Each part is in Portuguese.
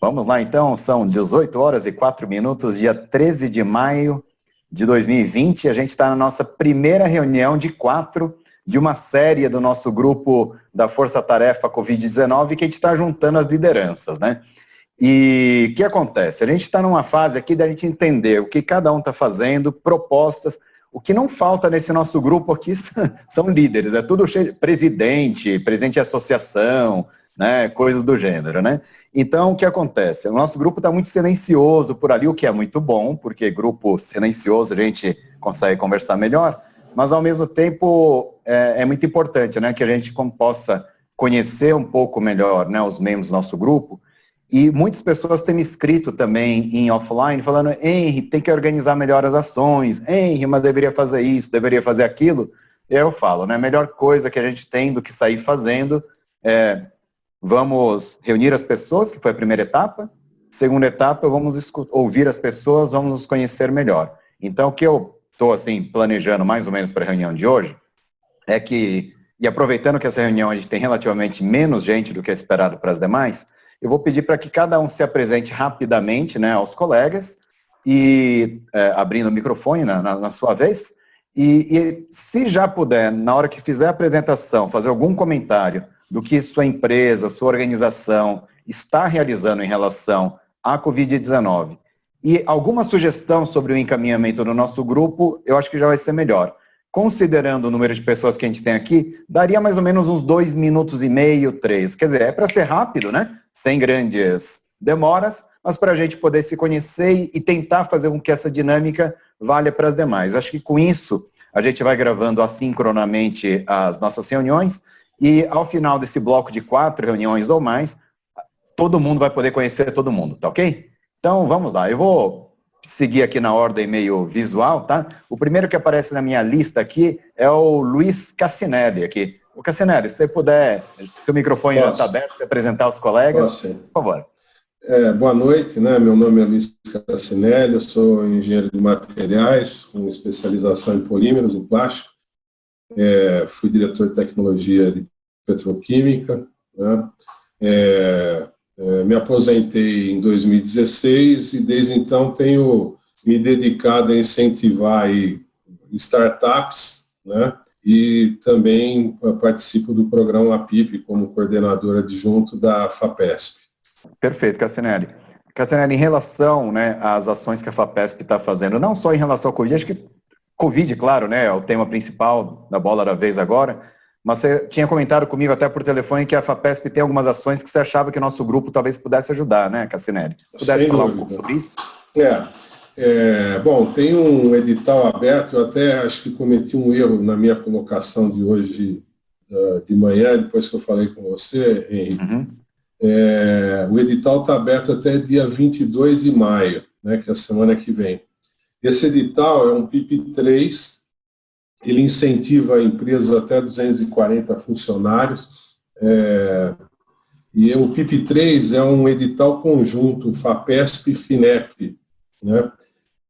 Vamos lá então, são 18 horas e 4 minutos, dia 13 de maio de 2020, a gente está na nossa primeira reunião de 4 de uma série do nosso grupo da Força Tarefa Covid-19 que a gente está juntando as lideranças, né? E o que acontece? A gente está numa fase aqui da gente entender o que cada um está fazendo, propostas. O que não falta nesse nosso grupo aqui são líderes, é tudo cheio, presidente de associação, né, coisas do gênero, né? Então, o que acontece? O nosso grupo está muito silencioso por ali, o que é muito bom, porque grupo silencioso a gente consegue conversar melhor, mas ao mesmo tempo é muito importante, né, que a gente possa conhecer um pouco melhor, né, os membros do nosso grupo. E muitas pessoas têm me escrito também em offline, falando, Henry, tem que organizar melhor as ações, Henry, mas deveria fazer isso, deveria fazer aquilo. E aí eu falo, né, a melhor coisa que a gente tem do que sair fazendo é, vamos reunir as pessoas, que foi a primeira etapa. Segunda etapa, vamos ouvir as pessoas, vamos nos conhecer melhor. Então, o que eu estou, assim, planejando mais ou menos para a reunião de hoje, é que, e aproveitando que essa reunião a gente tem relativamente menos gente do que é esperado para as demais, eu vou pedir para que cada um se apresente rapidamente, né, aos colegas, e abrindo o microfone na sua vez, e se já puder, na hora que fizer a apresentação, fazer algum comentário do que sua empresa, sua organização está realizando em relação à Covid-19, e alguma sugestão sobre o encaminhamento do nosso grupo, eu acho que já vai ser melhor. Considerando o número de pessoas que a gente tem aqui, daria mais ou menos uns 2 minutos e meio, 3. Quer dizer, é para ser rápido, né? Sem grandes demoras, mas para a gente poder se conhecer e tentar fazer com que essa dinâmica valha para as demais. Acho que com isso, a gente vai gravando assincronamente as nossas reuniões e ao final desse bloco de 4 reuniões ou mais, todo mundo vai poder conhecer todo mundo, tá ok? Então, vamos lá. Eu vou seguir aqui na ordem meio visual, tá? O primeiro que aparece na minha lista aqui é o Luiz Cassinelli aqui. O Cassinelli, se você puder, seu microfone está aberto, se apresentar aos colegas, por favor. Boa noite, né? Meu nome é Luiz Cassinelli, eu sou engenheiro de materiais, com especialização em polímeros, em plástico. Fui diretor de tecnologia de petroquímica, né? Me aposentei em 2016 e desde então tenho me dedicado a incentivar aí startups, né? E também participo do programa APIP como coordenador adjunto da FAPESP. Perfeito, Cassinelli. Cassinelli, em relação, né, às ações que a FAPESP está fazendo, não só em relação ao Covid, acho que Covid, claro, né, é o tema principal da bola da vez agora, mas você tinha comentado comigo até por telefone que a FAPESP tem algumas ações que você achava que o nosso grupo talvez pudesse ajudar, né, Cassinelli? Pudesse falar um pouco sobre isso? Bom, tem um edital aberto, eu até acho que cometi um erro na minha colocação de hoje de manhã, depois que eu falei com você, Henrique. O edital está aberto até dia 22 de maio, né, que é a semana que vem. Esse edital é um PIP3, ele incentiva empresas até 240 funcionários, e o PIP3 é um edital conjunto, FAPESP e FINEP, né,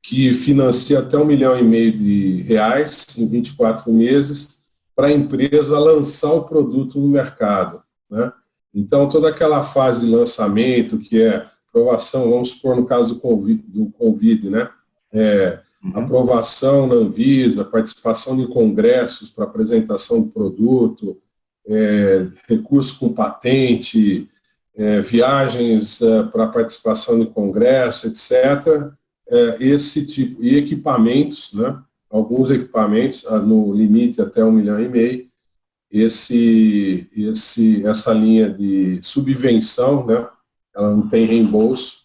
que financia até R$1,5 milhão em 24 meses para a empresa lançar o produto no mercado, né? Então, toda aquela fase de lançamento, que é aprovação, vamos supor no caso do Covid, né? Aprovação na Anvisa, participação em congressos para apresentação do produto, recurso com patente, viagens para participação em congresso, etc., esse tipo, e equipamentos, né? Alguns equipamentos, no limite até R$1,5 milhão, essa linha de subvenção, né? Ela não tem reembolso,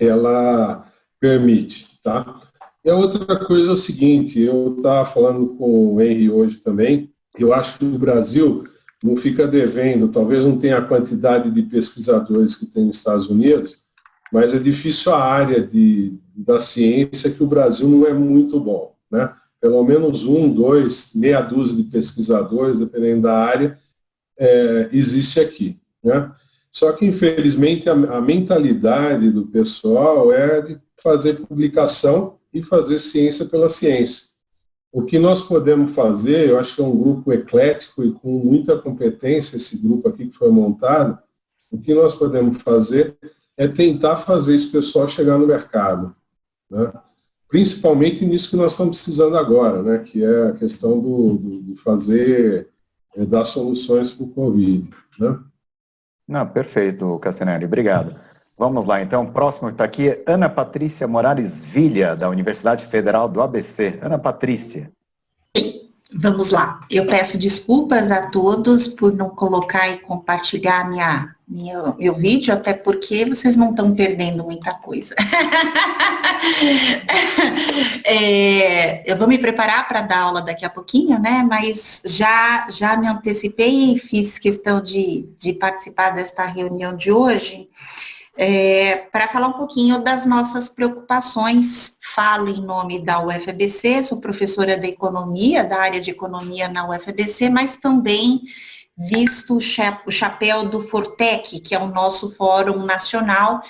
ela permite, tá? E a outra coisa é o seguinte, eu estava falando com o Henry hoje também, eu acho que o Brasil não fica devendo, talvez não tenha a quantidade de pesquisadores que tem nos Estados Unidos, mas é difícil a área da ciência que o Brasil não é muito bom, né? Pelo menos 1, 2, meia dúzia de pesquisadores, dependendo da área, existe aqui, né? Só que, infelizmente, a mentalidade do pessoal é de fazer publicação e fazer ciência pela ciência. O que nós podemos fazer, eu acho que é um grupo eclético e com muita competência, esse grupo aqui que foi montado, o que nós podemos fazer é tentar fazer esse pessoal chegar no mercado, né? Principalmente nisso que nós estamos precisando agora, né? Que é a questão de fazer, dar soluções para o Covid, né? Não, perfeito, Cassinelli, obrigado. Vamos lá, então, o próximo que está aqui é Ana Patrícia Moraes Vilha, da Universidade Federal do ABC. Ana Patrícia. Vamos lá. Eu peço desculpas a todos por não colocar e compartilhar meu vídeo, até porque vocês não estão perdendo muita coisa. Eu vou me preparar para dar aula daqui a pouquinho, né? Mas já me antecipei e fiz questão de participar desta reunião de hoje. Para falar um pouquinho das nossas preocupações. Falo em nome da UFABC, sou professora de economia, da área de economia na UFABC, mas também visto o chapéu do Fortec, que é o nosso Fórum Nacional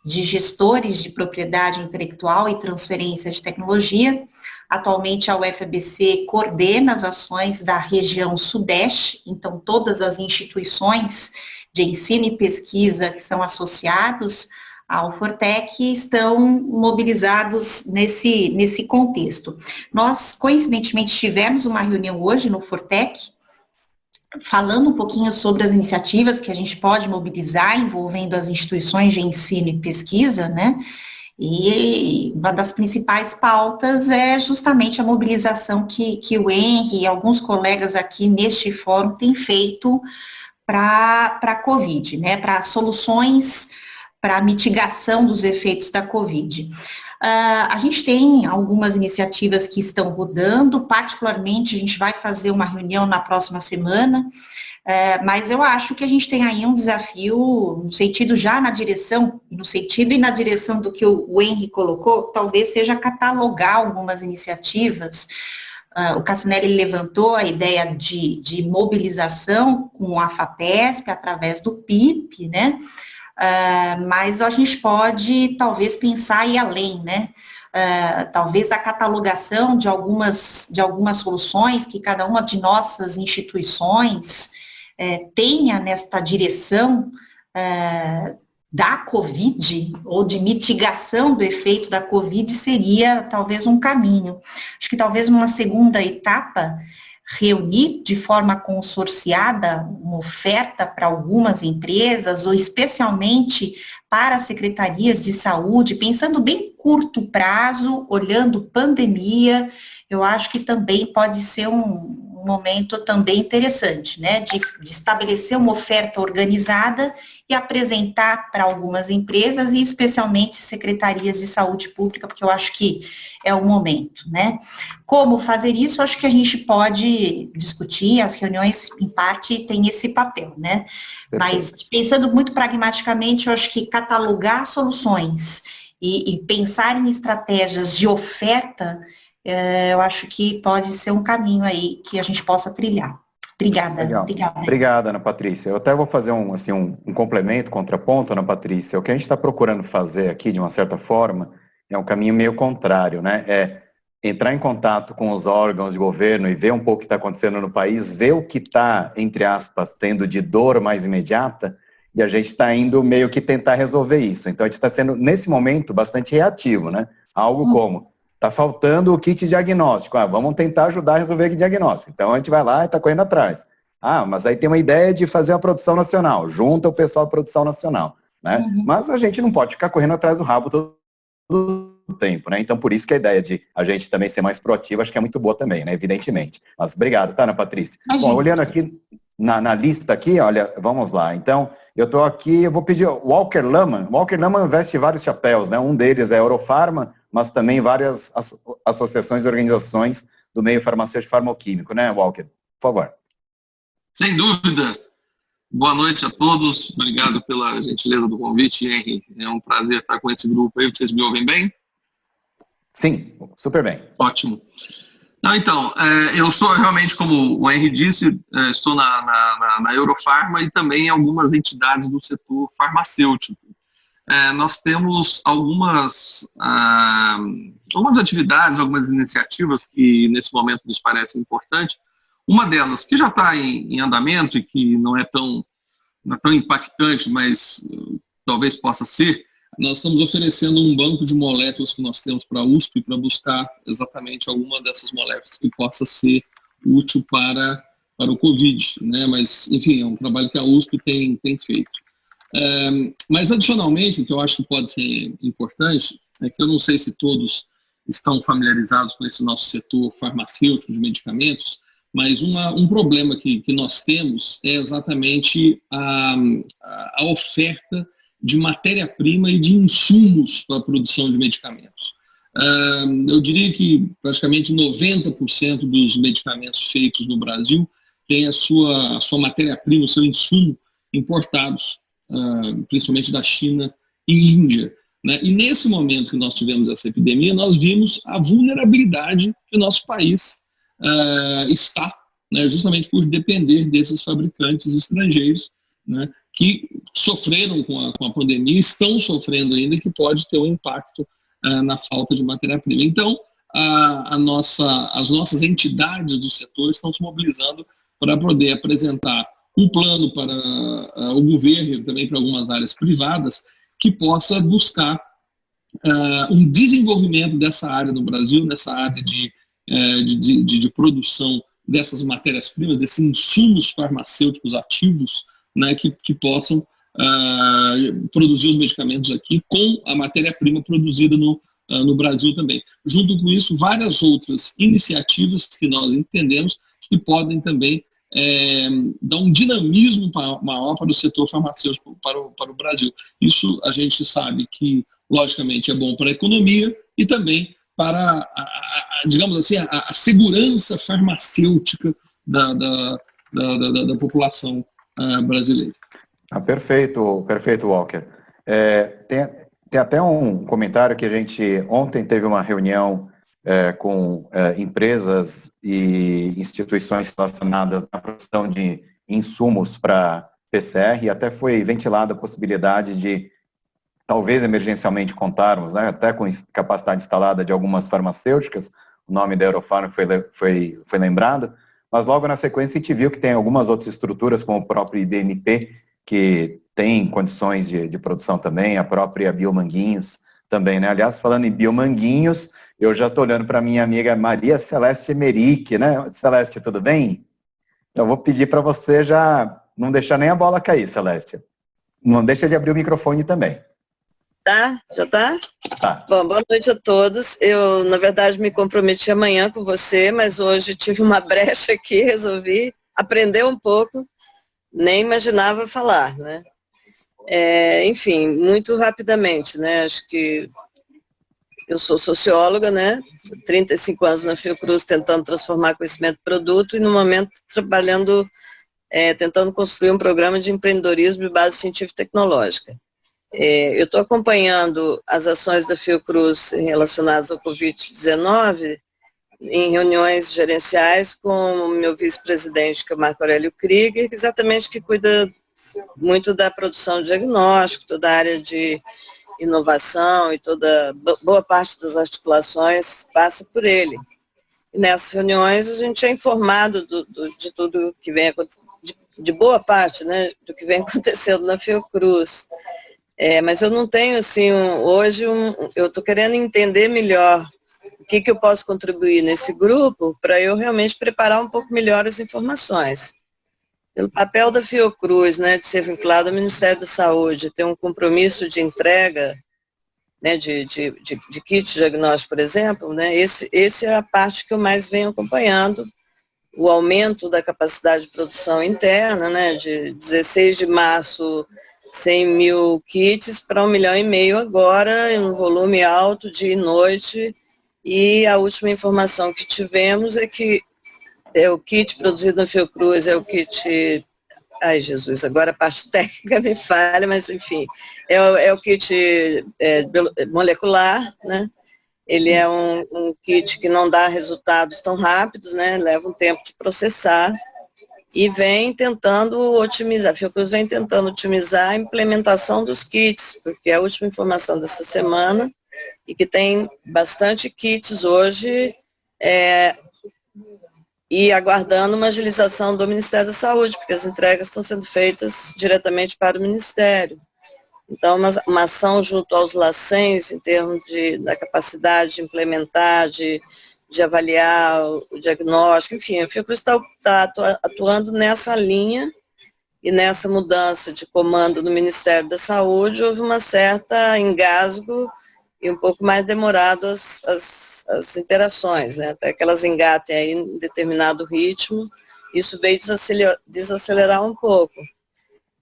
de Gestores de Propriedade Intelectual e Transferência de Tecnologia. Atualmente a UFABC coordena as ações da região Sudeste, então todas as instituições de ensino e pesquisa que são associados ao Fortec estão mobilizados nesse contexto. Nós, coincidentemente, tivemos uma reunião hoje no Fortec, falando um pouquinho sobre as iniciativas que a gente pode mobilizar envolvendo as instituições de ensino e pesquisa, né? E uma das principais pautas é justamente a mobilização que o Henry e alguns colegas aqui neste fórum têm feito para a Covid, né, para soluções para a mitigação dos efeitos da Covid. A gente tem algumas iniciativas que estão rodando, particularmente a gente vai fazer uma reunião na próxima semana, mas eu acho que a gente tem aí um desafio no sentido já na direção do que o Henry colocou, talvez seja catalogar algumas iniciativas. O Cassinelli levantou a ideia de mobilização com a FAPESP através do PIP, né? Mas a gente pode talvez pensar e além, né? Talvez a catalogação de algumas soluções que cada uma de nossas instituições tenha nesta direção da Covid, ou de mitigação do efeito da Covid, seria talvez um caminho. Acho que talvez uma segunda etapa, reunir de forma consorciada uma oferta para algumas empresas, ou especialmente para as secretarias de saúde, pensando bem curto prazo, olhando pandemia, eu acho que também pode ser um momento também interessante, né, de estabelecer uma oferta organizada e apresentar para algumas empresas e especialmente secretarias de saúde pública, porque eu acho que é o momento, né. Como fazer isso, acho que a gente pode discutir, as reuniões, em parte, têm esse papel, né, mas pensando muito pragmaticamente, eu acho que catalogar soluções e pensar em estratégias de oferta, eu acho que pode ser um caminho aí que a gente possa trilhar. Obrigada. Legal. Obrigada, Ana Patrícia. Eu até vou fazer um complemento, contraponto, Ana Patrícia. O que a gente está procurando fazer aqui, de uma certa forma, é um caminho meio contrário, né? É entrar em contato com os órgãos de governo e ver um pouco o que está acontecendo no país, ver o que está, entre aspas, tendo de dor mais imediata, e a gente está indo meio que tentar resolver isso. Então, a gente está sendo, nesse momento, bastante reativo, né? Algo como, está faltando o kit diagnóstico, vamos tentar ajudar a resolver o diagnóstico. Então, a gente vai lá e está correndo atrás. Mas aí tem uma ideia de fazer a produção nacional, junta o pessoal da produção nacional, né? Mas a gente não pode ficar correndo atrás do rabo todo o tempo, né? Então, por isso que a ideia de a gente também ser mais proativo, acho que é muito boa também, né? Evidentemente. Mas obrigado, tá, Ana Patrícia? Bom, olhando aqui na lista aqui, olha, vamos lá. Então, eu estou aqui, eu vou pedir o Walker Laman. Walker Laman veste vários chapéus, né? Um deles é a Eurofarma, mas também várias associações e organizações do meio farmacêutico farmacêutico, né, Walker? Por favor. Sem dúvida. Boa noite a todos. Obrigado pela gentileza do convite, Henry. É um prazer estar com esse grupo aí. Vocês me ouvem bem? Sim, super bem. Ótimo. Então, eu sou realmente, como o Henry disse, estou na Eurofarma e também em algumas entidades do setor farmacêutico. Nós temos algumas atividades, algumas iniciativas que nesse momento nos parecem importantes. Uma delas, que já está em andamento e que não é tão impactante, mas talvez possa ser, nós estamos oferecendo um banco de moléculas que nós temos para a USP para buscar exatamente alguma dessas moléculas que possa ser útil para o Covid, né? Mas, enfim, é um trabalho que a USP tem feito. Mas, adicionalmente, o que eu acho que pode ser importante é que eu não sei se todos estão familiarizados com esse nosso setor farmacêutico de medicamentos, mas um problema que nós temos é exatamente a oferta de matéria-prima e de insumos para a produção de medicamentos. Eu diria que praticamente 90% dos medicamentos feitos no Brasil têm a sua matéria-prima, o seu insumo importados, principalmente da China e Índia, né? E nesse momento que nós tivemos essa epidemia, nós vimos a vulnerabilidade que o nosso país está, né, justamente por depender desses fabricantes estrangeiros, né, que sofreram com a pandemia, estão sofrendo ainda, que pode ter um impacto na falta de matéria-prima. Então, as nossas entidades do setor estão se mobilizando para poder apresentar um plano para o governo e também para algumas áreas privadas que possa buscar um desenvolvimento dessa área no Brasil, nessa área de produção dessas matérias-primas, desses insumos farmacêuticos ativos, né, que possam produzir os medicamentos aqui com a matéria-prima produzida no Brasil também. Junto com isso, várias outras iniciativas que nós entendemos que podem também dar um dinamismo maior para o setor farmacêutico, para o Brasil. Isso a gente sabe que, logicamente, é bom para a economia e também para, digamos assim, a segurança farmacêutica da população brasileira. Perfeito, Walker. Tem até um comentário que a gente ontem teve uma reunião com empresas e instituições relacionadas à produção de insumos para PCR, e até foi ventilada a possibilidade de, talvez emergencialmente, contarmos, né, até com capacidade instalada de algumas farmacêuticas. O nome da Eurofarm foi lembrado, mas logo na sequência a gente viu que tem algumas outras estruturas, como o próprio IBMP, que tem condições de produção também, a própria Biomanguinhos também, né? Aliás, falando em Biomanguinhos, eu já estou olhando para minha amiga Maria Celeste Emerick, né? Celeste, tudo bem? Eu vou pedir para você já não deixar nem a bola cair, Celeste. Não deixa de abrir o microfone também. Tá? Já tá? Tá. Bom, boa noite a todos. Eu, na verdade, me comprometi amanhã com você, mas hoje tive uma brecha aqui, resolvi aprender um pouco, nem imaginava falar, né? Enfim, muito rapidamente, né? Acho que eu sou socióloga, né? 35 anos na Fiocruz tentando transformar conhecimento em produto e no momento trabalhando, tentando construir um programa de empreendedorismo de base científica e tecnológica. Eu estou acompanhando as ações da Fiocruz relacionadas ao Covid-19 em reuniões gerenciais com o meu vice-presidente, que é o Marco Aurélio Krieger, exatamente que cuida muito da produção de diagnóstico, toda a área de inovação e boa parte das articulações passa por ele. E nessas reuniões a gente é informado de tudo que vem acontecendo, de boa parte, né, do que vem acontecendo na Fiocruz. Mas eu não tenho, assim, hoje, eu estou querendo entender melhor o que eu posso contribuir nesse grupo para eu realmente preparar um pouco melhor as informações. Pelo papel da Fiocruz, né, de ser vinculado ao Ministério da Saúde, ter um compromisso de entrega, né, de kit diagnóstico, por exemplo, né, esse é a parte que eu mais venho acompanhando, o aumento da capacidade de produção interna, né, de 16 de março, 100 mil kits para 1,5 milhão agora, em um volume alto, dia e noite, e a última informação que tivemos é que o kit produzido na Fiocruz, é o kit, ai Jesus, agora a parte técnica me falha, mas enfim, é o kit molecular, né? Ele é um kit que não dá resultados tão rápidos, né? Leva um tempo de processar, e vem tentando otimizar, a Fiocruz vem tentando otimizar a implementação dos kits, porque é a última informação dessa semana, e que tem bastante kits hoje, e aguardando uma agilização do Ministério da Saúde, porque as entregas estão sendo feitas diretamente para o Ministério. Então, uma ação junto aos LACENs, em termos da capacidade de implementar, de avaliar o diagnóstico, enfim, a Fiocruz está atuando nessa linha, e nessa mudança de comando no Ministério da Saúde, houve uma certa engasgo e um pouco mais demorado as interações, né? Até que elas engatem aí em determinado ritmo, isso veio desacelerar um pouco.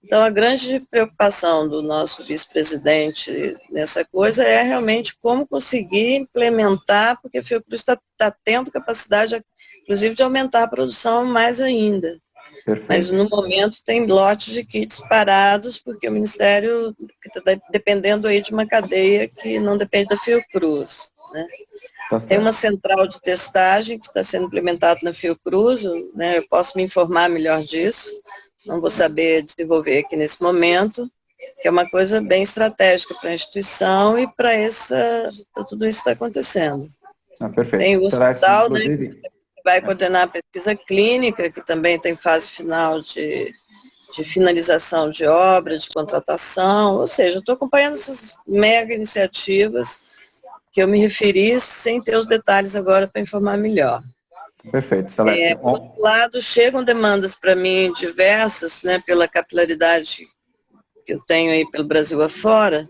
Então, a grande preocupação do nosso vice-presidente nessa coisa é realmente como conseguir implementar, porque a Fiocruz está tendo capacidade, inclusive, de aumentar a produção mais ainda. Perfeito. Mas, no momento, tem lotes de kits parados, porque o Ministério está dependendo aí de uma cadeia que não depende da Fiocruz, né? Tá Tem uma central de testagem que está sendo implementada na Fiocruz, né? Eu posso me informar melhor disso, não vou saber desenvolver aqui nesse momento, que é uma coisa bem estratégica para a instituição e para tudo isso que está acontecendo. Perfeito. Tem o hospital, né, inclusive, que vai coordenar a pesquisa clínica, que também está em fase final de finalização de obra, de contratação, ou seja, eu estou acompanhando essas mega iniciativas que eu me referi, sem ter os detalhes agora para informar melhor. Perfeito, Celeste. Por outro lado, chegam demandas para mim diversas, né, pela capilaridade que eu tenho aí pelo Brasil afora,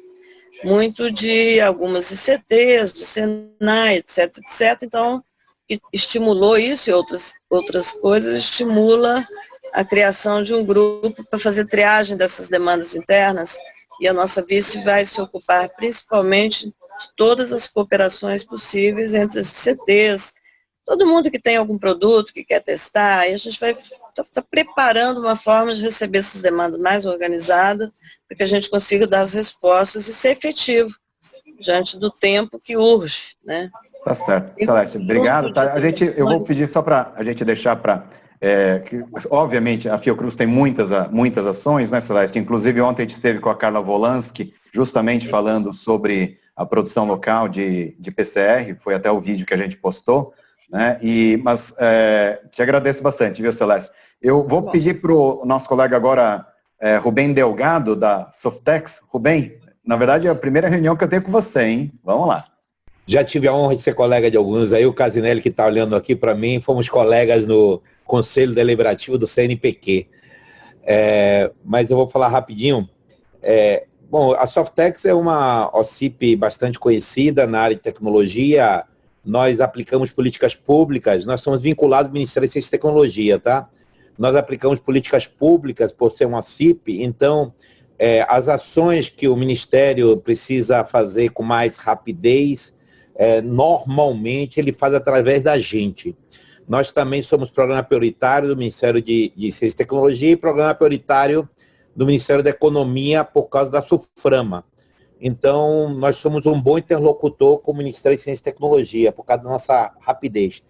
muito de algumas ICTs, de Senai, etc, etc. Então, que estimulou isso e outras coisas, estimula a criação de um grupo para fazer triagem dessas demandas internas, e a nossa vice vai se ocupar principalmente de todas as cooperações possíveis entre as ICTs, todo mundo que tem algum produto que quer testar, e a gente vai estar preparando uma forma de receber essas demandas mais organizada, para que a gente consiga dar as respostas e ser efetivo diante do tempo que urge, né? Tá certo. Celeste, obrigado. Tá, eu vou pedir só para a gente deixar para... obviamente, a Fiocruz tem muitas ações, né, Celeste? Inclusive, ontem a gente esteve com a Carla Volansky, justamente falando sobre a produção local de PCR, foi até o vídeo que a gente postou, né? Mas te agradeço bastante, viu, Celeste? Eu vou pedir para o nosso colega agora, Rubem Delgado, da Softex. Rubem, na verdade, é a primeira reunião que eu tenho com você, hein? Vamos lá. Já tive a honra de ser colega de alguns aí, o Casinelli que está olhando aqui para mim, fomos colegas no Conselho Deliberativo do CNPq. Mas eu vou falar rapidinho. Bom, a Softex é uma OCIP bastante conhecida na área de tecnologia. Nós aplicamos políticas públicas, nós somos vinculados ao Ministério de Ciência e Tecnologia, tá? Nós aplicamos políticas públicas por ser uma OCIP, então as ações que o Ministério precisa fazer com mais rapidez, normalmente ele faz através da gente. Nós também somos programa prioritário do Ministério de Ciência e Tecnologia e programa prioritário do Ministério da Economia por causa da SUFRAMA. Então, nós somos um bom interlocutor com o Ministério de Ciência e Tecnologia, por causa da nossa rapidez.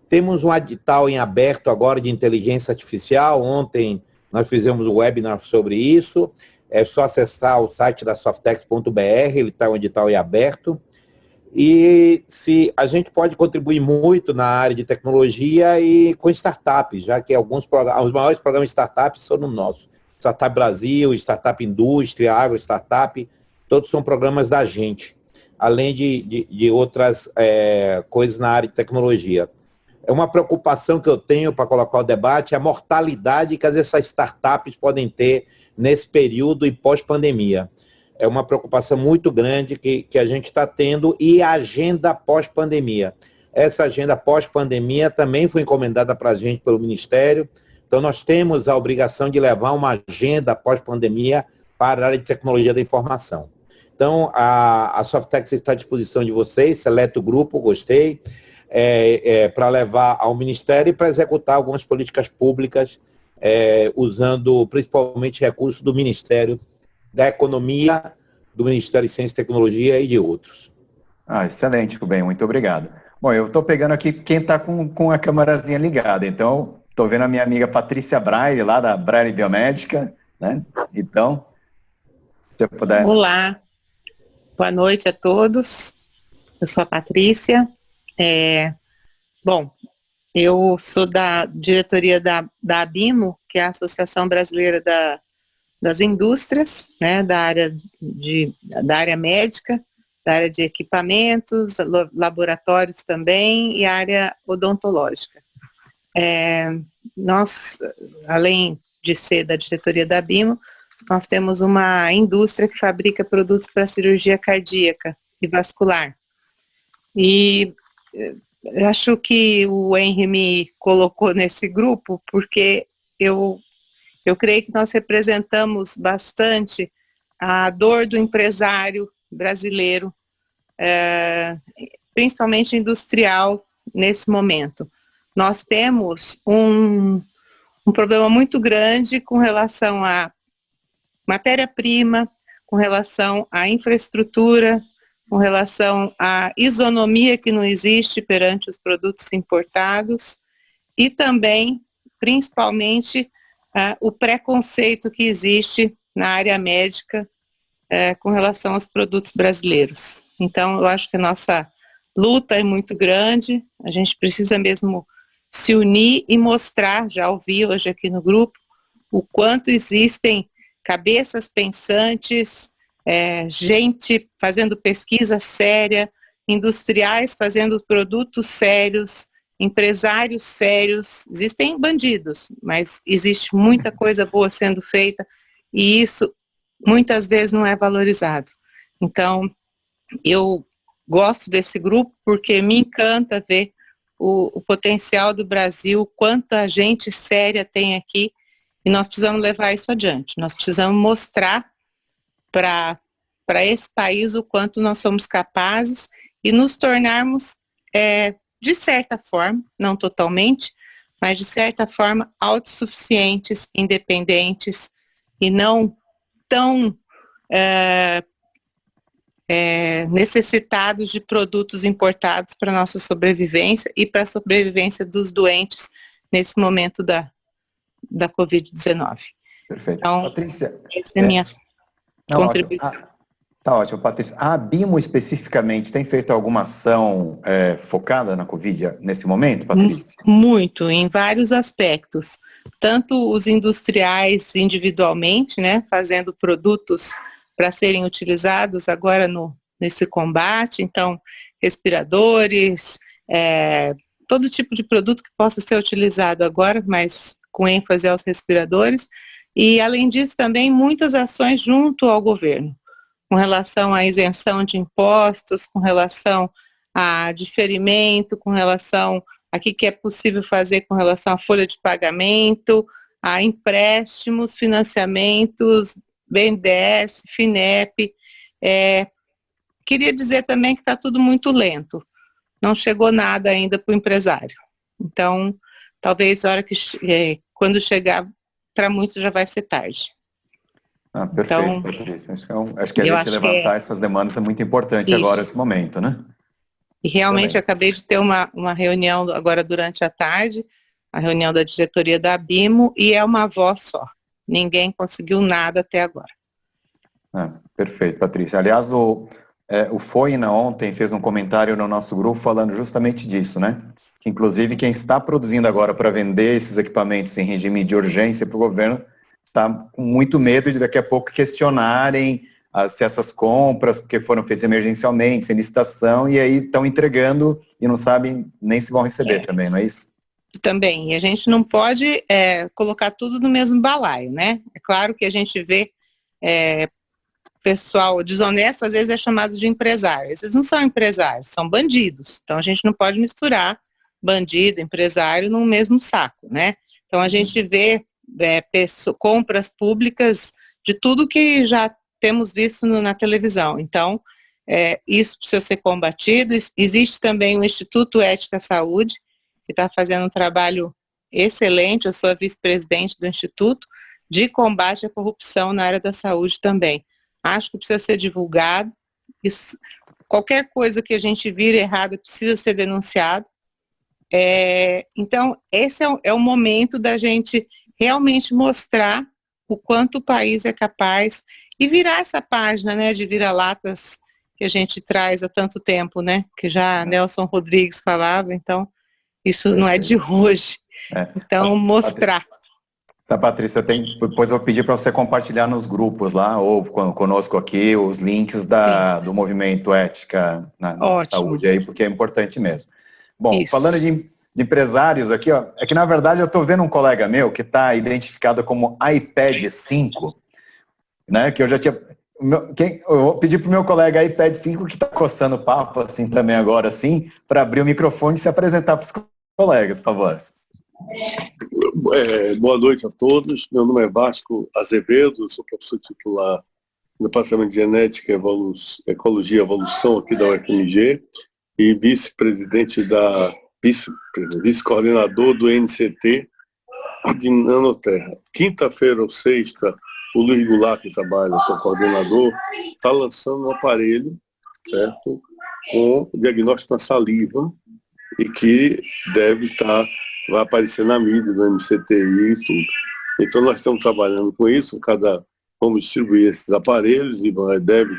Temos um edital em aberto agora de inteligência artificial. Ontem nós fizemos um webinar sobre isso. É só acessar o site da softex.br, ele está um edital em aberto. E se a gente pode contribuir muito na área de tecnologia e com startups, já que os maiores programas de startups são no nosso. Startup Brasil, Startup Indústria, Agro Startup, todos são programas da gente, além de outras coisas na área de tecnologia. É uma preocupação que eu tenho para colocar o debate, a mortalidade que essas startups podem ter nesse período e pós-pandemia. É uma preocupação muito grande que a gente está tendo, e a agenda pós-pandemia. Essa agenda pós-pandemia também foi encomendada para a gente pelo Ministério, então nós temos a obrigação de levar uma agenda pós-pandemia para a área de tecnologia da informação. Então, a Softex está à disposição de vocês, seleta o grupo, gostei, para levar ao Ministério e para executar algumas políticas públicas, usando principalmente recursos do Ministério da Economia, do Ministério de Ciência e Tecnologia e de outros. Excelente, Rubem, muito obrigado. Bom, eu estou pegando aqui quem está com a câmerazinha ligada, então estou vendo a minha amiga Patrícia Braille, lá da Braille Biomédica, né? Então, se você puder... Olá, boa noite a todos, eu sou a Patrícia. Bom, eu sou da diretoria da ABIMO, que é a Associação Brasileira das indústrias, né, da área médica, da área de equipamentos, laboratórios também e a área odontológica. Nós, além de ser da diretoria da BIMO, nós temos uma indústria que fabrica produtos para cirurgia cardíaca e vascular. E eu acho que o Henry me colocou nesse grupo porque eu creio que nós representamos bastante a dor do empresário brasileiro, principalmente industrial, nesse momento. Nós temos um problema muito grande com relação à matéria-prima, com relação à infraestrutura, com relação à isonomia que não existe perante os produtos importados e também, principalmente, o preconceito que existe na área médica com relação aos produtos brasileiros. Então, eu acho que a nossa luta é muito grande, a gente precisa mesmo se unir e mostrar, já ouvi hoje aqui no grupo, o quanto existem cabeças pensantes, gente fazendo pesquisa séria, industriais fazendo produtos sérios, empresários sérios. Existem bandidos, mas existe muita coisa boa sendo feita e isso muitas vezes não é valorizado. Então, eu gosto desse grupo porque me encanta ver o potencial do Brasil, quanta gente séria tem aqui, e nós precisamos levar isso adiante. Nós precisamos mostrar para esse país o quanto nós somos capazes e nos tornarmos, de certa forma, não totalmente, mas de certa forma autossuficientes, independentes e não tão necessitados de produtos importados para a nossa sobrevivência e para a sobrevivência dos doentes nesse momento da Covid-19. Perfeito. Então, Patrícia, essa é a minha contribuição. Tá ótimo, Patrícia. A BIMO especificamente tem feito alguma ação focada na Covid nesse momento, Patrícia? Muito, em vários aspectos. Tanto os industriais individualmente, né, fazendo produtos para serem utilizados agora nesse combate, então respiradores, todo tipo de produto que possa ser utilizado agora, mas com ênfase aos respiradores, e além disso também muitas ações junto ao governo, com relação à isenção de impostos, com relação a diferimento, com relação a que é possível fazer com relação à folha de pagamento, a empréstimos, financiamentos, BNDES, FINEP. Queria dizer também que está tudo muito lento. Não chegou nada ainda para o empresário. Então, talvez a hora que quando chegar, para muitos já vai ser tarde. Perfeito, então, Patrícia. Acho que a gente levantar essas demandas é muito importante agora, nesse momento, né? E realmente acabei de ter uma reunião agora durante a tarde, a reunião da diretoria da BIMO, e é uma voz só. Ninguém conseguiu nada até agora. Perfeito, Patrícia. Aliás, o Foina ontem fez um comentário no nosso grupo falando justamente disso, né? Que inclusive quem está produzindo agora para vender esses equipamentos em regime de urgência para o governo está com muito medo de daqui a pouco questionarem se essas compras, porque foram feitas emergencialmente, sem licitação, e aí estão entregando e não sabem nem se vão receber também, não é isso? Também, e a gente não pode colocar tudo no mesmo balaio, né? É claro que a gente vê pessoal desonesto, às vezes é chamado de empresário. Esses não são empresários, são bandidos. Então a gente não pode misturar bandido, empresário no mesmo saco, né? Então a gente vê compras públicas de tudo que já temos visto na televisão. Então, isso precisa ser combatido. Existe também o Instituto Ética Saúde, que está fazendo um trabalho excelente. Eu sou a vice-presidente do Instituto de combate à corrupção na área da saúde também. Acho que precisa ser divulgado. Qualquer coisa que a gente vira errada precisa ser denunciado. Então, esse é o momento da gente realmente mostrar o quanto o país é capaz e virar essa página, né, de vira-latas que a gente traz há tanto tempo, né, que já Nelson Rodrigues falava, então isso não é de hoje. Então, mostrar. Tá, Patrícia, depois eu vou pedir para você compartilhar nos grupos lá, ou conosco aqui, os links do movimento Ética na Saúde aí, porque é importante mesmo. Bom, falando de empresários aqui, ó, é que na verdade eu estou vendo um colega meu que está identificado como iPad 5, né, que eu já tinha... eu vou pedir para o meu colega iPad 5, que está coçando o papo assim também agora, assim, para abrir o microfone e se apresentar para os colegas, por favor. Boa noite a todos. Meu nome é Vasco Azevedo, sou professor titular no Departamento de Genética, Ecologia e Evolução aqui da UFMG e vice-coordenador do NCT de Nanoterra. Quinta-feira ou sexta, o Luiz Goulart, que trabalha como coordenador, está lançando um aparelho, certo, com diagnóstico na saliva e que vai aparecer na mídia do MCTI e tudo. Então nós estamos trabalhando com isso, vamos distribuir esses aparelhos e deve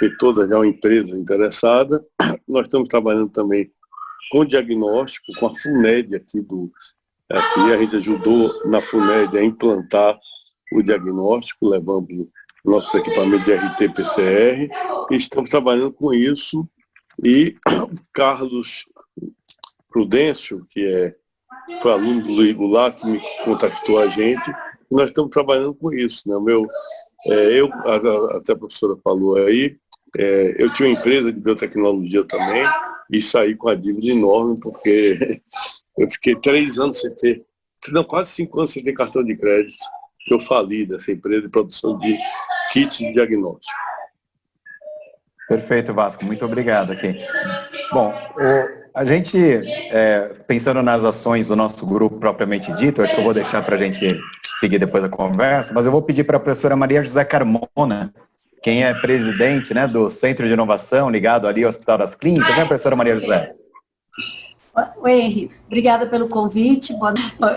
ter toda já uma empresa interessada. Nós estamos trabalhando também com diagnóstico, com a FUNED aqui a gente ajudou na FUNED a implantar o diagnóstico, levamos nossos equipamentos de RT-PCR e estamos trabalhando com isso. E Carlos Prudêncio, que foi aluno do Luiz Goulart, que me contactou a gente, e nós estamos trabalhando com isso, né? Até a professora falou aí, eu tinha uma empresa de biotecnologia também e saí com a dívida enorme, porque eu fiquei 3 anos quase 5 anos sem ter cartão de crédito. Eu fali dessa empresa de produção de kits de diagnóstico. Perfeito, Vasco, muito obrigado aqui. Bom, a gente, pensando nas ações do nosso grupo propriamente dito, acho que eu vou deixar para a gente seguir depois a conversa, mas eu vou pedir para a professora Maria José Carmona, quem é presidente, né, do Centro de Inovação, ligado ali ao Hospital das Clínicas, né, professora Maria José? Oi, Henri, obrigada pelo convite.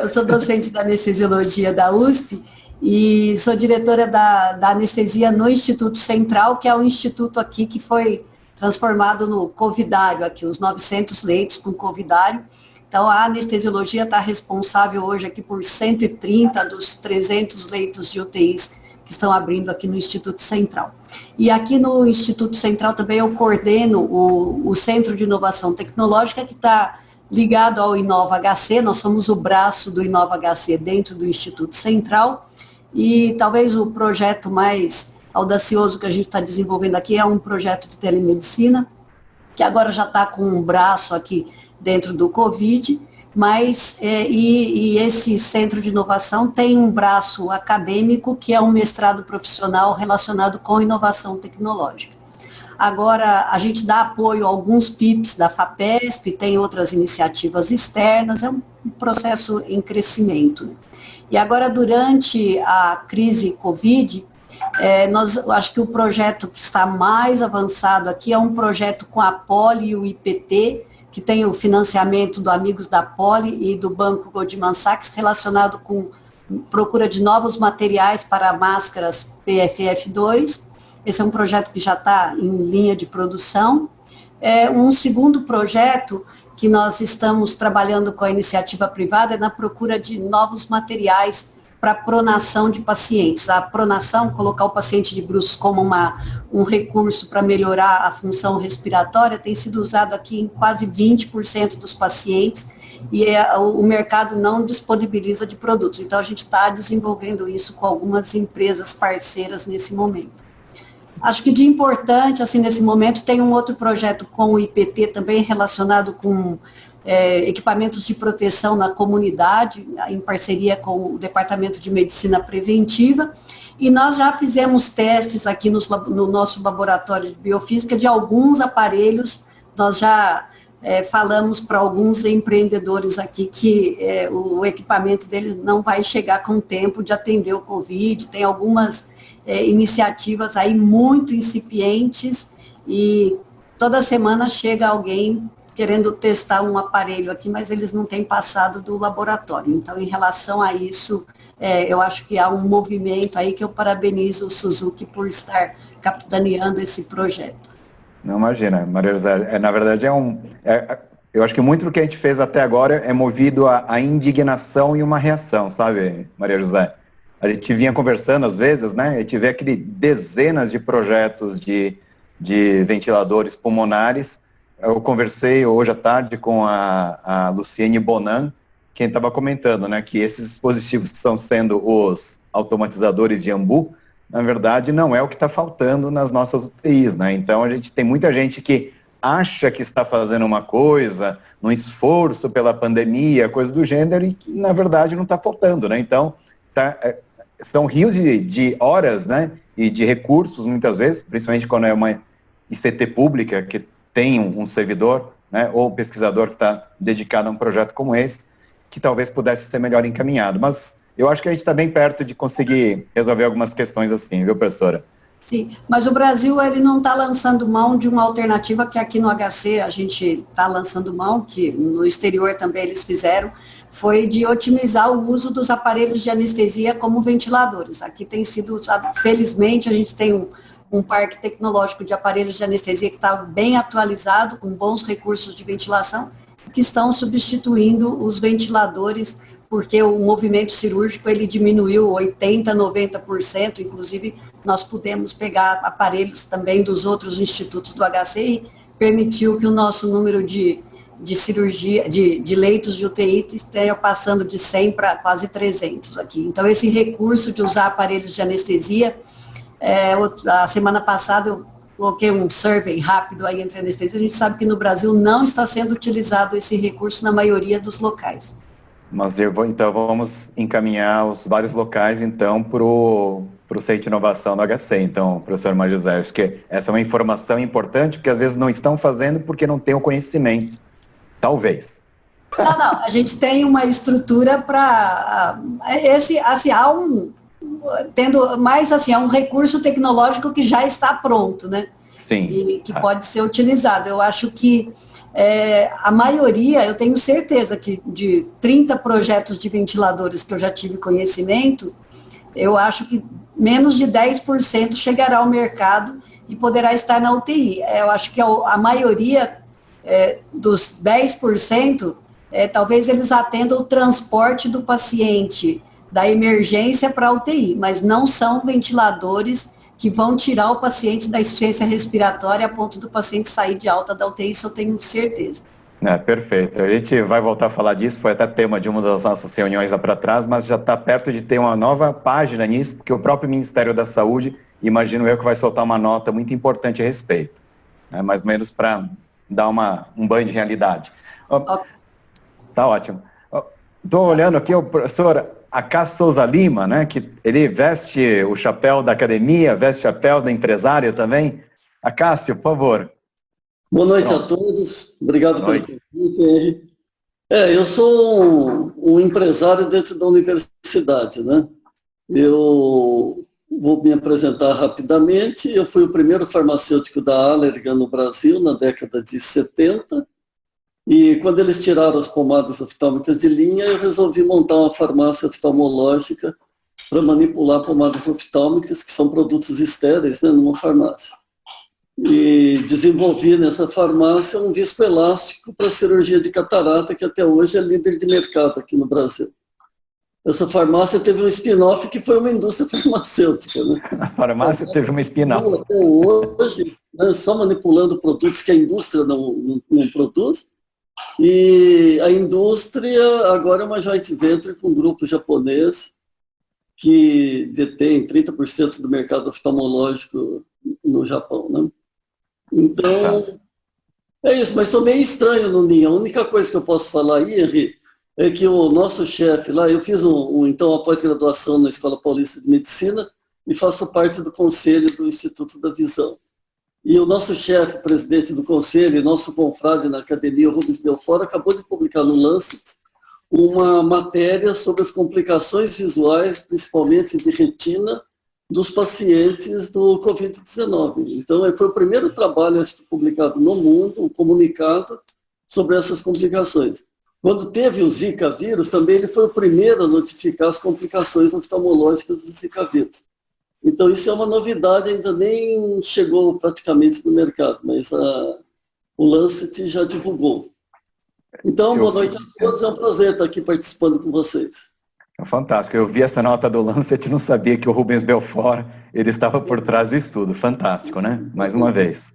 Eu sou docente da anestesiologia da USP e sou diretora da anestesia no Instituto Central, que é um instituto aqui que foi transformado no covidário, aqui, os 900 leitos com covidário. Então, a anestesiologia está responsável hoje aqui por 130 dos 300 leitos de UTIs que estão abrindo aqui no Instituto Central. E aqui no Instituto Central também eu coordeno o Centro de Inovação Tecnológica, que está ligado ao Inova HC, nós somos o braço do Inova HC dentro do Instituto Central, e talvez o projeto mais audacioso que a gente está desenvolvendo aqui é um projeto de telemedicina, que agora já está com um braço aqui dentro do Covid, mas e esse centro de inovação tem um braço acadêmico, que é um mestrado profissional relacionado com inovação tecnológica. Agora, a gente dá apoio a alguns PIPs da FAPESP, tem outras iniciativas externas, é um processo em crescimento. E agora, durante a crise Covid, acho que o projeto que está mais avançado aqui é um projeto com a Poli e o IPT, que tem o financiamento do Amigos da Poli e do Banco Goldman Sachs, relacionado com procura de novos materiais para máscaras PFF2. Esse é um projeto que já está em linha de produção. Um segundo projeto que nós estamos trabalhando com a iniciativa privada é na procura de novos materiais para pronação de pacientes. A pronação, colocar o paciente de bruços como um recurso para melhorar a função respiratória, tem sido usado aqui em quase 20% dos pacientes e o mercado não disponibiliza de produtos. Então, a gente está desenvolvendo isso com algumas empresas parceiras nesse momento. Acho que de importante, assim, nesse momento, tem um outro projeto com o IPT também relacionado com equipamentos de proteção na comunidade, em parceria com o Departamento de Medicina Preventiva, e nós já fizemos testes aqui no nosso laboratório de biofísica de alguns aparelhos. Nós já falamos para alguns empreendedores aqui que o equipamento dele não vai chegar com o tempo de atender o Covid, tem algumas iniciativas aí muito incipientes e toda semana chega alguém querendo testar um aparelho aqui, mas eles não têm passado do laboratório. Então, em relação a isso, eu acho que há um movimento aí que eu parabenizo o Suzuki por estar capitaneando esse projeto. Não, imagina, Maria José, na verdade eu acho que muito do que a gente fez até agora é movido a indignação e uma reação, sabe, Maria José? A gente vinha conversando às vezes, né? A gente vê aquele dezenas de projetos de ventiladores pulmonares. Eu conversei hoje à tarde com a Luciene Bonan, quem estava comentando, né, que esses dispositivos que estão sendo os automatizadores de Ambu, na verdade, não é o que está faltando nas nossas UTIs, né? Então, a gente tem muita gente que acha que está fazendo uma coisa, um esforço pela pandemia, coisa do gênero, e na verdade não está faltando, né? Então, são rios de horas, né, e de recursos, muitas vezes, principalmente quando é uma ICT pública, que tem um servidor, né, ou pesquisador que está dedicado a um projeto como esse, que talvez pudesse ser melhor encaminhado. Mas eu acho que a gente está bem perto de conseguir resolver algumas questões assim, viu, professora? Sim, mas o Brasil ele não está lançando mão de uma alternativa que aqui no HC a gente está lançando mão, que no exterior também eles fizeram, foi de otimizar o uso dos aparelhos de anestesia como ventiladores. Aqui tem sido usado, felizmente a gente tem um parque tecnológico de aparelhos de anestesia que está bem atualizado, com bons recursos de ventilação, que estão substituindo os ventiladores, porque o movimento cirúrgico ele diminuiu 80%, 90%, inclusive nós pudemos pegar aparelhos também dos outros institutos do HC e permitiu que o nosso número de cirurgia, de leitos de UTI esteja passando de 100 para quase 300 aqui. Então, esse recurso de usar aparelhos de anestesia, a semana passada eu coloquei um survey rápido aí entre anestesia, a gente sabe que no Brasil não está sendo utilizado esse recurso na maioria dos locais. Mas então vamos encaminhar os vários locais, então, para o Centro de Inovação do HC, então, professor Maria José, acho que essa é uma informação importante, porque às vezes não estão fazendo porque não têm o conhecimento, talvez. Não, a gente tem uma estrutura para há um recurso tecnológico que já está pronto, né? Sim. E que pode ser utilizado. Eu acho que a maioria, eu tenho certeza que de 30 projetos de ventiladores que eu já tive conhecimento, eu acho que menos de 10% chegará ao mercado e poderá estar na UTI. Eu acho que a maioria dos 10%, talvez eles atendam o transporte do paciente da emergência para a UTI, mas não são ventiladores que vão tirar o paciente da insuficiência respiratória a ponto do paciente sair de alta da UTI, isso eu tenho certeza. Perfeito. A gente vai voltar a falar disso, foi até tema de uma das nossas reuniões lá para trás, mas já está perto de ter uma nova página nisso, porque o próprio Ministério da Saúde, imagino eu, que vai soltar uma nota muito importante a respeito, né, mais ou menos para dar um banho de realidade. Tá ótimo. Estou olhando aqui, o professor Acácio Souza Lima, né, que ele veste o chapéu da academia, veste o chapéu da empresária também. Acácio, por favor. Boa noite a todos, obrigado pelo convite. Eu sou um empresário dentro da universidade, né? Eu vou me apresentar rapidamente. Eu fui o primeiro farmacêutico da Allergan no Brasil na década de 70. E quando eles tiraram as pomadas oftálmicas de linha, eu resolvi montar uma farmácia oftalmológica para manipular pomadas oftálmicas, que são produtos estéreis, né, numa farmácia. E desenvolvi nessa farmácia um viscoelástico para cirurgia de catarata, que até hoje é líder de mercado aqui no Brasil. Essa farmácia teve um spin-off que foi uma indústria farmacêutica. Né? A farmácia teve uma spin-off. Até hoje, né, só manipulando produtos que a indústria não produz. E a indústria agora é uma joint venture com um grupo japonês que detém 30% do mercado oftalmológico no Japão, né? Então, é isso, mas sou meio estranho no ninho. A única coisa que eu posso falar aí, Henri, é que o nosso chefe lá, eu fiz então uma pós-graduação na Escola Paulista de Medicina e faço parte do conselho do Instituto da Visão. E o nosso chefe, presidente do conselho, nosso confrade na academia, o Rubens Belfort, acabou de publicar no Lancet uma matéria sobre as complicações visuais, principalmente de retina, dos pacientes do Covid-19. Então, foi o primeiro trabalho publicado no mundo, um comunicado sobre essas complicações. Quando teve o Zika vírus, também ele foi o primeiro a notificar as complicações oftalmológicas do Zika vírus. Então, isso é uma novidade, ainda nem chegou praticamente no mercado, mas o Lancet já divulgou. Então, boa noite a todos, é um prazer estar aqui participando com vocês. Fantástico, eu vi essa nota do Lancet, não sabia que o Rubens Belfort, ele estava por trás do estudo, fantástico, né? Mais uma vez.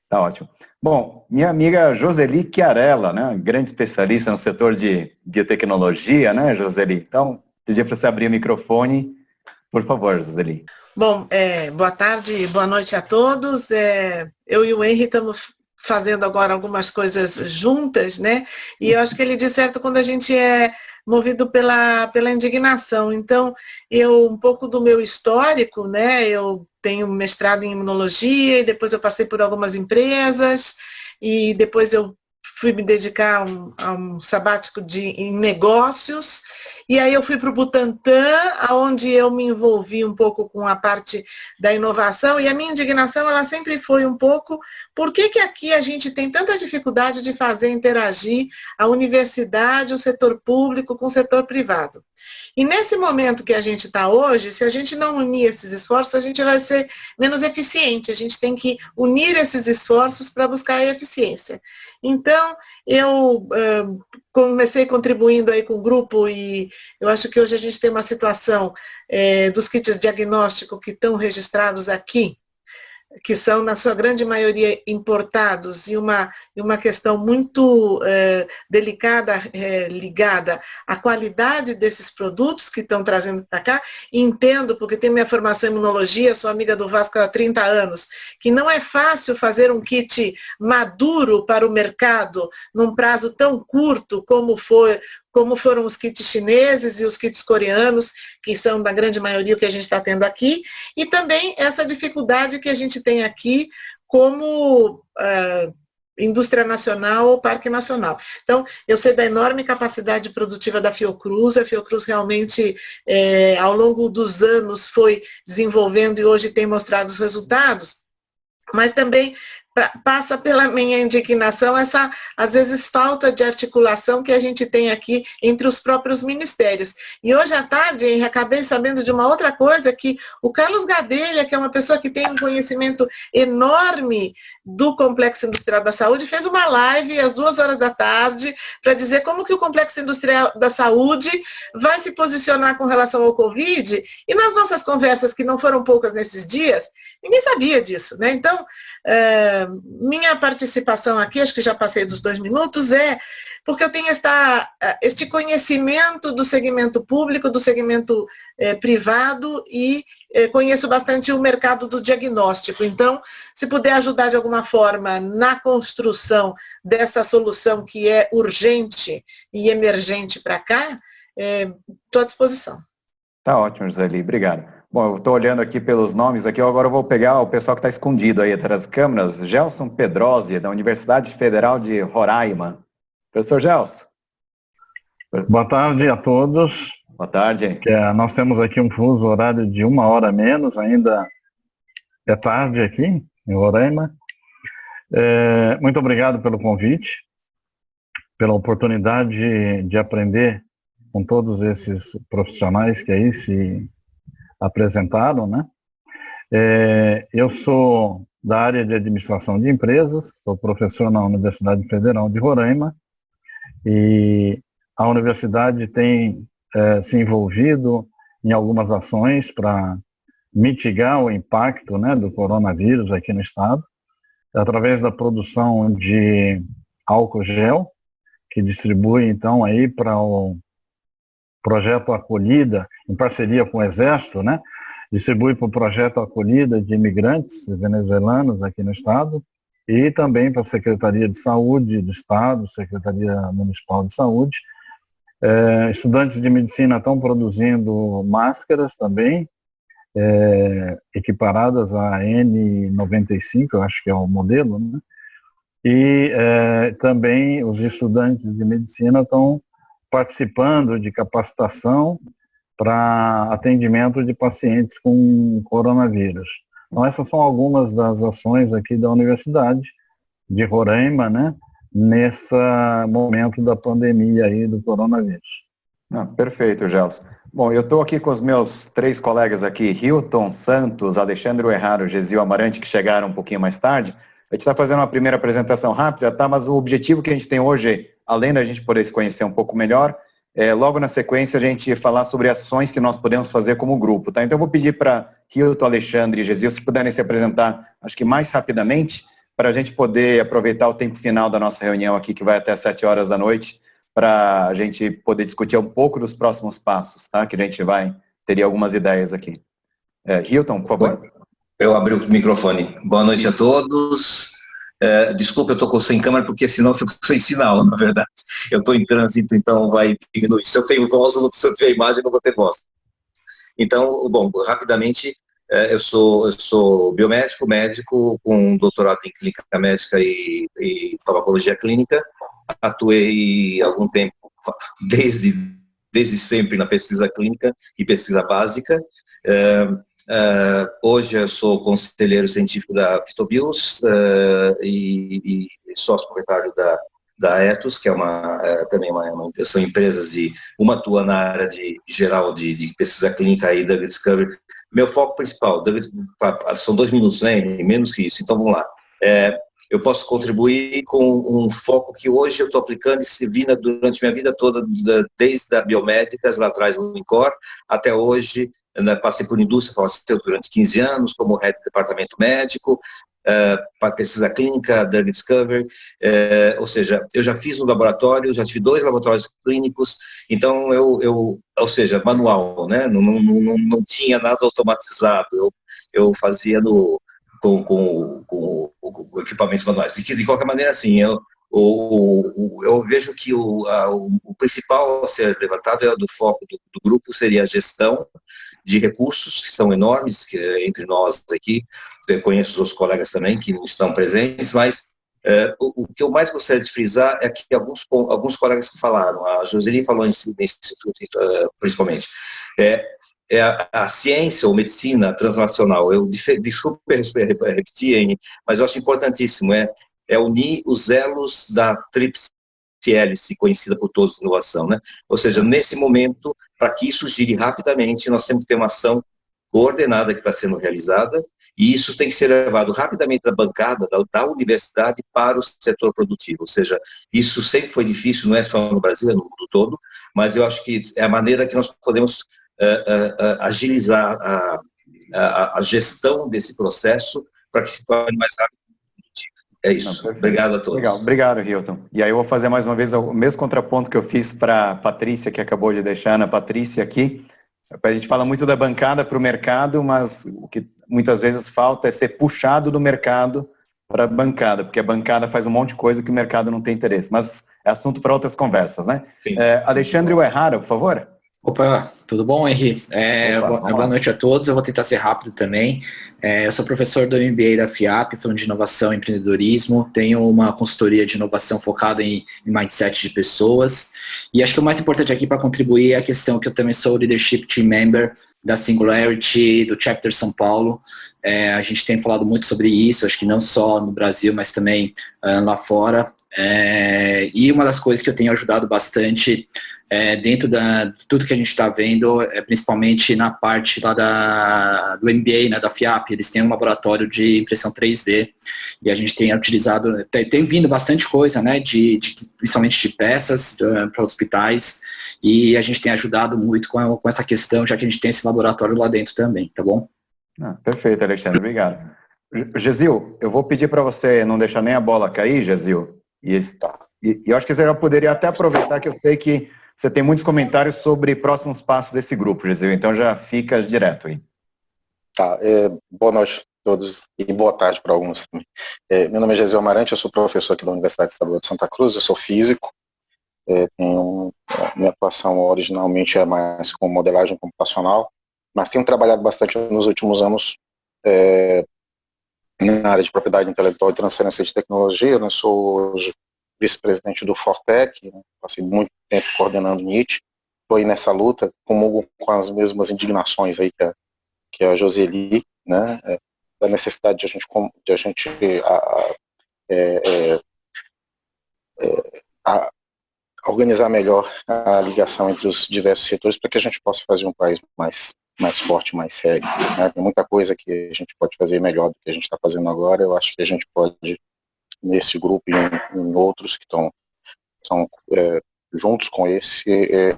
Tá ótimo. Bom, minha amiga Joseli Chiarella, né? Grande especialista no setor de biotecnologia, né, Joseli? Então, pedir para você abrir o microfone, por favor, Joseli. Bom, boa tarde, boa noite a todos. Eu e o Henry estamos fazendo agora algumas coisas juntas, né? E eu acho que ele diz certo quando a gente é movido pela indignação. Então, um pouco do meu histórico, né? Eu tenho mestrado em imunologia e depois eu passei por algumas empresas e depois eu fui me dedicar a um sabático em negócios, e aí eu fui para o Butantan, onde eu me envolvi um pouco com a parte da inovação, e a minha indignação, ela sempre foi um pouco, por que aqui a gente tem tanta dificuldade de fazer interagir a universidade, o setor público com o setor privado? E nesse momento que a gente está hoje, se a gente não unir esses esforços, a gente vai ser menos eficiente, a gente tem que unir esses esforços para buscar a eficiência. Então, eu comecei contribuindo aí com o grupo e eu acho que hoje a gente tem uma situação dos kits diagnóstico que estão registrados aqui, que são, na sua grande maioria, importados, e uma questão muito delicada ligada à qualidade desses produtos que estão trazendo para cá. E entendo, porque tenho minha formação em imunologia, sou amiga do Vasco há 30 anos, que não é fácil fazer um kit maduro para o mercado num prazo tão curto como foram os kits chineses e os kits coreanos, que são, da grande maioria, o que a gente está tendo aqui, e também essa dificuldade que a gente tem aqui como indústria nacional ou parque nacional. Então, eu sei da enorme capacidade produtiva da Fiocruz, a Fiocruz realmente, ao longo dos anos, foi desenvolvendo e hoje tem mostrado os resultados, mas também passa pela minha indignação essa, às vezes, falta de articulação que a gente tem aqui entre os próprios ministérios. E hoje à tarde, acabei sabendo de uma outra coisa, que o Carlos Gadelha, que é uma pessoa que tem um conhecimento enorme do Complexo Industrial da Saúde, fez uma live às 2h da tarde para dizer como que o Complexo Industrial da Saúde vai se posicionar com relação ao Covid, e nas nossas conversas, que não foram poucas nesses dias, ninguém sabia disso, né? Então, minha participação aqui, acho que já passei dos 2 minutos, porque eu tenho este conhecimento do segmento público, do segmento privado, e conheço bastante o mercado do diagnóstico. Então, se puder ajudar de alguma forma na construção dessa solução que é urgente e emergente para cá, estou à disposição. Tá ótimo, Joseli, obrigado. Bom, eu estou olhando aqui pelos nomes aqui, agora eu vou pegar o pessoal que está escondido aí atrás das câmeras. Gelson Pedrosi, da Universidade Federal de Roraima. Professor Gelson. Boa tarde a todos. Boa tarde. Nós temos aqui um fuso horário de 1 hora menos, ainda é tarde aqui em Roraima. Muito obrigado pelo convite, pela oportunidade de aprender com todos esses profissionais que aí se apresentaram, né? Eu sou da área de administração de empresas, sou professor na Universidade Federal de Roraima, e a universidade tem se envolvido em algumas ações para mitigar o impacto, né, do coronavírus aqui no estado, através da produção de álcool gel, que distribui então aí para o projeto Acolhida, em parceria com o Exército, né? Distribui para o projeto Acolhida de imigrantes venezuelanos aqui no estado, e também para a Secretaria de Saúde do Estado, Secretaria Municipal de Saúde. Estudantes de medicina estão produzindo máscaras também, equiparadas a N95, eu acho que é o modelo, né? E também os estudantes de medicina estão participando de capacitação para atendimento de pacientes com coronavírus. Então, essas são algumas das ações aqui da Universidade de Roraima, né, nesse momento da pandemia aí do coronavírus. Perfeito, Gelson. Bom, eu estou aqui com os meus 3 colegas aqui, Hilton Santos, Alexandre Erraro, Gesil Amarante, que chegaram um pouquinho mais tarde. A gente está fazendo uma primeira apresentação rápida, tá? Mas o objetivo que a gente tem hoje além da gente poder se conhecer um pouco melhor, logo na sequência a gente falar sobre ações que nós podemos fazer como grupo, tá? Então eu vou pedir para Hilton, Alexandre e Gesil, se puderem se apresentar, acho que mais rapidamente, para a gente poder aproveitar o tempo final da nossa reunião aqui, que vai até 7 horas da noite, para a gente poder discutir um pouco dos próximos passos, tá? Que a gente teria algumas ideias aqui. Hilton, por favor. Eu abri o microfone. Boa noite a todos. Desculpa, eu estou sem câmera, porque senão eu fico sem sinal, na verdade. Eu estou em trânsito, então vai diminuir. Se eu tenho voz, se eu tiver imagem, não vou ter voz. Então, bom, rapidamente, eu sou biomédico, médico, com doutorado em clínica médica e farmacologia clínica. Atuei há algum tempo, desde sempre, na pesquisa clínica e pesquisa básica. Hoje eu sou conselheiro científico da Fitobios e sócio proprietário da Ethos, que é também são empresas uma atua na área geral de pesquisa clínica e drug discovery. Meu foco principal, são 2 minutos, né, menos que isso, então vamos lá. Eu posso contribuir com um foco que hoje eu estou aplicando e servindo durante minha vida toda, desde a biomédicas, lá atrás no INCOR, até hoje. Passei por indústria farmacêutica durante 15 anos, como head do departamento médico, para pesquisa clínica, drug discovery, ou seja, eu já fiz um laboratório, já tive 2 laboratórios clínicos, então ou seja, manual, né? Não tinha nada automatizado, eu fazia com equipamentos manuais. De qualquer maneira, assim, eu vejo que o principal a ser levantado do foco do grupo seria a gestão de recursos, que são enormes, entre nós aqui, eu conheço os outros colegas também que não estão presentes, mas o que eu mais gostaria de frisar é que alguns colegas que falaram, a Joseli falou nesse instituto, principalmente, a ciência ou medicina transnacional, desculpe repetir, mas eu acho importantíssimo, unir os elos da tríplice hélice, conhecida por todos de inovação, né? Ou seja, nesse momento, para que isso gire rapidamente, nós temos que ter uma ação coordenada que está sendo realizada, e isso tem que ser levado rapidamente da bancada, da universidade para o setor produtivo. Ou seja, isso sempre foi difícil, não é só no Brasil, é no mundo todo, mas eu acho que é a maneira que nós podemos agilizar a gestão desse processo para que se torne mais rápido. É isso. Obrigado a todos. Legal. Obrigado, Hilton. E aí eu vou fazer mais uma vez o mesmo contraponto que eu fiz para a Patrícia, que acabou de deixar a Ana Patrícia aqui. A gente fala muito da bancada para o mercado, mas o que muitas vezes falta é ser puxado do mercado para a bancada, porque a bancada faz um monte de coisa que o mercado não tem interesse. Mas é assunto para outras conversas, né? Alexandre Uehara, por favor. Opa, tudo bom, Henri? Boa noite a todos, eu vou tentar ser rápido também. Eu sou professor do MBA da FIAP, Fundo de Inovação e Empreendedorismo, tenho uma consultoria de inovação focada em mindset de pessoas, e acho que o mais importante aqui para contribuir é a questão que eu também sou Leadership Team Member da Singularity, do Chapter São Paulo. A gente tem falado muito sobre isso, acho que não só no Brasil, mas também lá fora. E uma das coisas que eu tenho ajudado bastante dentro de tudo que a gente está vendo, principalmente na parte lá do MBA, né, da FIAP, eles têm um laboratório de impressão 3D, e a gente tem utilizado, tem vindo bastante coisa, né, principalmente de peças para hospitais, e a gente tem ajudado muito com essa questão, já que a gente tem esse laboratório lá dentro também, tá bom? Perfeito, Alexandre, obrigado. Gesil, eu vou pedir para você não deixar nem a bola cair, Gesil, e eu acho que você já poderia até aproveitar que eu sei que você tem muitos comentários sobre próximos passos desse grupo, Gesil, então já fica direto aí. Tá, boa noite a todos e boa tarde para alguns também. Meu nome é Gesil Amarante, eu sou professor aqui da Universidade Estadual de Santa Cruz, eu sou físico, minha atuação originalmente é mais com modelagem computacional, mas tenho trabalhado bastante nos últimos anos na área de propriedade intelectual e transferência de tecnologia. Eu sou hoje vice-presidente do Fortec, né? Passei muito tempo coordenando o NIT, estou aí nessa luta, comungo com as mesmas indignações aí que a Joseli, né, da necessidade de a gente organizar melhor a ligação entre os diversos setores para que a gente possa fazer um país mais forte, mais sério, né? Tem muita coisa que a gente pode fazer melhor do que a gente está fazendo agora. Eu acho que a gente pode, nesse grupo e em outros que estão são juntos com esse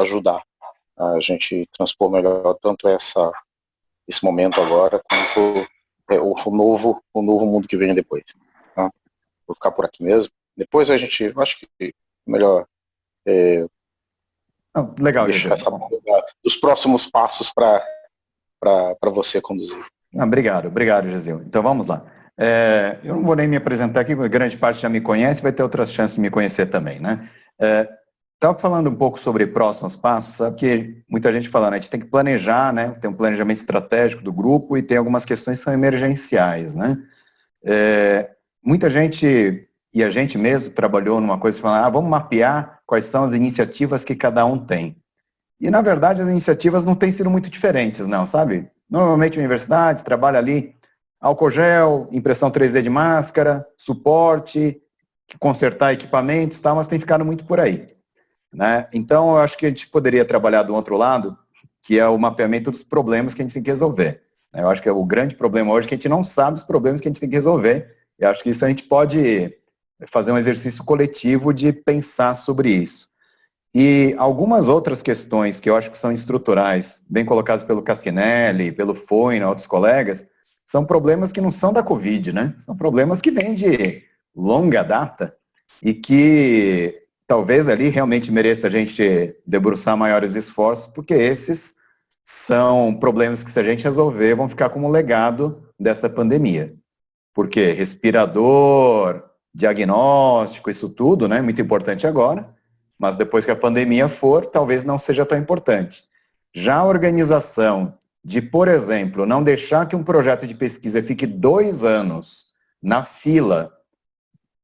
ajudar a gente transpor melhor tanto esse momento agora quanto o novo mundo que vem depois. Tá? Vou ficar por aqui mesmo. Depois a gente, acho que melhor legal, deixar os próximos passos para você conduzir. Obrigado, Gesiel. Então vamos lá. Eu não vou nem me apresentar aqui, porque grande parte já me conhece, vai ter outras chances de me conhecer também, né? Estava falando um pouco sobre próximos passos, sabe que muita gente fala, né? A gente tem que planejar, né? Tem um planejamento estratégico do grupo e tem algumas questões que são emergenciais, né? Muita gente, e a gente mesmo trabalhou numa coisa, falando, vamos mapear quais são as iniciativas que cada um tem. E, na verdade, as iniciativas não têm sido muito diferentes, não, sabe? Normalmente a universidade trabalha ali álcool gel, impressão 3D de máscara, suporte, consertar equipamentos e tal, mas tem ficado muito por aí. Né? Então, eu acho que a gente poderia trabalhar do outro lado, que é o mapeamento dos problemas que a gente tem que resolver. Eu acho que o grande problema hoje é que a gente não sabe os problemas que a gente tem que resolver. Eu acho que isso a gente pode fazer um exercício coletivo de pensar sobre isso. E algumas outras questões que eu acho que são estruturais, bem colocadas pelo Cassinelli, pelo Foina, outros colegas, são problemas que não são da Covid, né? São problemas que vêm de longa data e que talvez ali realmente mereça a gente debruçar maiores esforços, porque esses são problemas que, se a gente resolver, vão ficar como legado dessa pandemia. Porque respirador, diagnóstico, isso tudo, né, muito importante agora, mas depois que a pandemia for, talvez não seja tão importante. Já a organização de, por exemplo, não deixar que um projeto de pesquisa fique 2 anos na fila,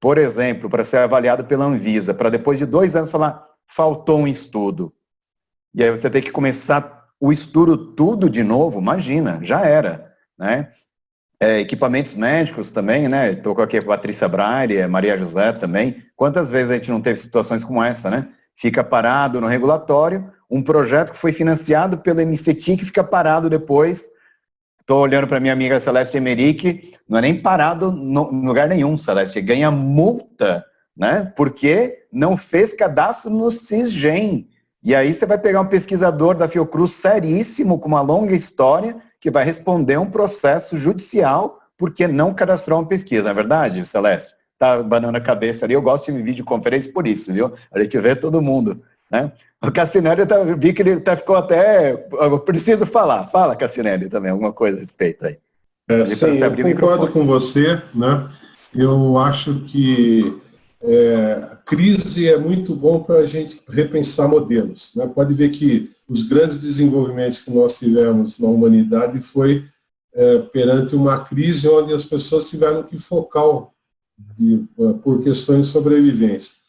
por exemplo, para ser avaliado pela Anvisa, para depois de 2 anos falar, faltou um estudo. E aí você tem que começar o estudo tudo de novo, imagina, já era, né? Equipamentos médicos também, né? Estou aqui a Patrícia Braire, a Maria José também. Quantas vezes a gente não teve situações como essa, né? Fica parado no regulatório, um projeto que foi financiado pelo MCT fica parado depois. Estou olhando para minha amiga Celeste Emerick, não é nem parado em lugar nenhum, Celeste, ganha multa, né? Porque não fez cadastro no Cisgen. E aí você vai pegar um pesquisador da Fiocruz seríssimo, com uma longa história, que vai responder um processo judicial porque não cadastrou uma pesquisa, não é verdade, Celeste? Tá banando a cabeça ali, eu gosto de videoconferência por isso, viu? A gente vê todo mundo, né? O Cassinelli, vi que ele ficou até... Eu preciso falar. Fala, Cassinelli, também, alguma coisa a respeito aí. Sim, eu concordo com você, né? Eu acho que a crise é muito bom para a gente repensar modelos, né? Pode ver que os grandes desenvolvimentos que nós tivemos na humanidade foi perante uma crise onde as pessoas tiveram que focar por questões de sobrevivência.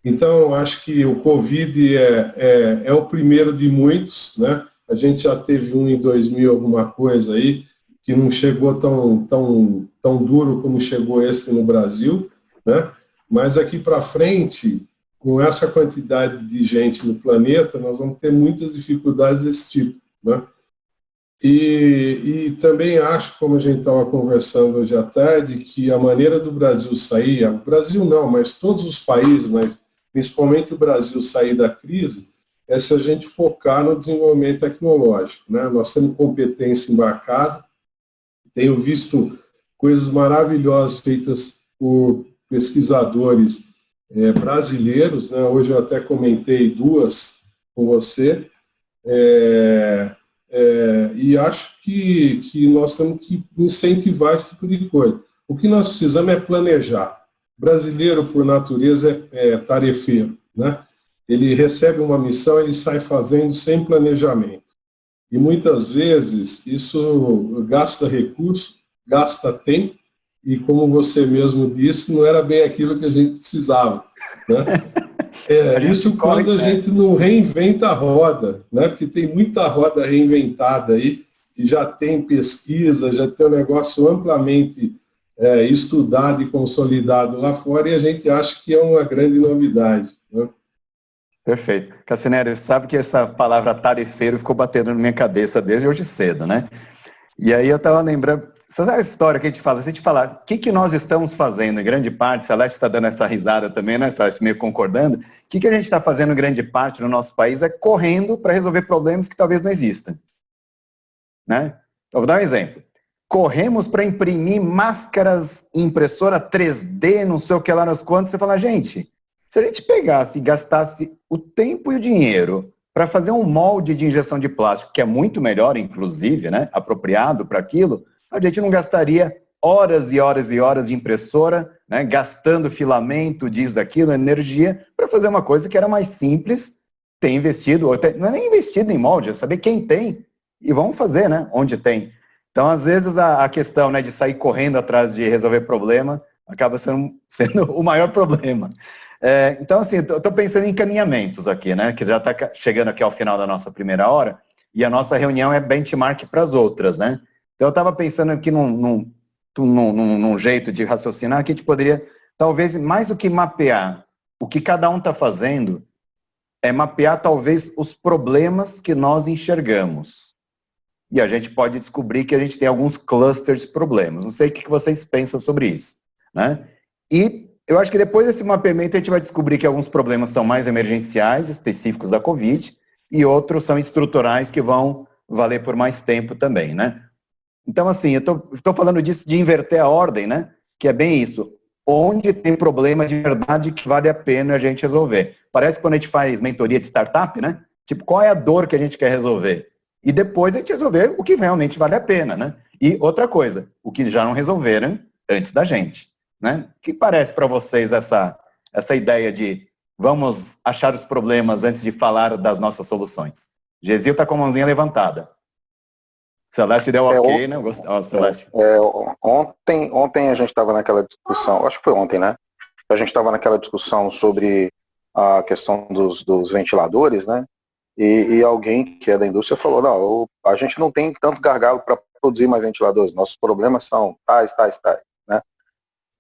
Então, acho que o Covid é o primeiro de muitos, né? A gente já teve um em 2000, alguma coisa aí, que não chegou tão duro como chegou esse no Brasil, né? Mas aqui para frente, com essa quantidade de gente no planeta, nós vamos ter muitas dificuldades desse tipo, né? E também acho, como a gente estava conversando hoje à tarde, que a maneira do Brasil sair, o Brasil não, mas todos os países, mas principalmente o Brasil sair da crise, é se a gente focar no desenvolvimento tecnológico, né? Nós temos competência embarcada, tenho visto coisas maravilhosas feitas por pesquisadores brasileiros, né? Hoje eu até comentei 2 com você, e acho que nós temos que incentivar esse tipo de coisa. O que nós precisamos é planejar. O brasileiro, por natureza, é tarefeiro, né? Ele recebe uma missão, ele sai fazendo sem planejamento. E muitas vezes isso gasta recurso, gasta tempo, e como você mesmo disse, não era bem aquilo que a gente precisava, né? Isso quando a gente não reinventa a roda, né? Porque tem muita roda reinventada aí, que já tem pesquisa, já tem um negócio amplamente estudado e consolidado lá fora, e a gente acha que é uma grande novidade, né? Perfeito. Cassinelli, sabe que essa palavra tarefeiro ficou batendo na minha cabeça desde hoje cedo, né? E aí eu estava lembrando, Você sabe essa história que a gente fala? Se a gente falar, o que nós estamos fazendo em grande parte, Celeste está dando essa risada também, né, Celeste, meio concordando, o que a gente está fazendo em grande parte no nosso país é correndo para resolver problemas que talvez não existam. Né? Então, vou dar um exemplo. Corremos para imprimir máscaras em impressora 3D, não sei o que lá nas quantas, você fala, gente, se a gente pegasse e gastasse o tempo e o dinheiro para fazer um molde de injeção de plástico, que é muito melhor, inclusive, né, apropriado para aquilo, a gente não gastaria horas e horas e horas de impressora, né, gastando filamento, disso, daquilo, energia, para fazer uma coisa que era mais simples, ter investido, ou não é nem investido em molde, é saber quem tem, e vamos fazer, né, onde tem. Então, às vezes, a questão, né, de sair correndo atrás de resolver problema acaba sendo o maior problema. Então, assim, eu estou pensando em encaminhamentos aqui, né, que já está chegando aqui ao final da nossa primeira hora, e a nossa reunião é benchmark para as outras, né. Então, eu estava pensando aqui num jeito de raciocinar que a gente poderia, talvez, mais do que mapear o que cada um está fazendo, é mapear, talvez, os problemas que nós enxergamos. E a gente pode descobrir que a gente tem alguns clusters de problemas. Não sei o que vocês pensam sobre isso, né? E eu acho que depois desse mapeamento a gente vai descobrir que alguns problemas são mais emergenciais, específicos da Covid, e outros são estruturais que vão valer por mais tempo também, né? Então, assim, eu tô falando disso de inverter a ordem, né? Que é bem isso. Onde tem problema de verdade que vale a pena a gente resolver. Parece que quando a gente faz mentoria de startup, né? Tipo, qual é a dor que a gente quer resolver? E depois a gente resolver o que realmente vale a pena, né? E outra coisa, o que já não resolveram antes da gente, né? O que parece para vocês essa ideia de vamos achar os problemas antes de falar das nossas soluções? Gesil está com a mãozinha levantada. Celeste deu ok, né? Celeste. Ontem a gente estava naquela discussão, acho que foi ontem, né? A gente estava naquela discussão sobre a questão dos ventiladores, né? E alguém que é da indústria falou, não, a gente não tem tanto gargalo para produzir mais ventiladores, nossos problemas são tais, né?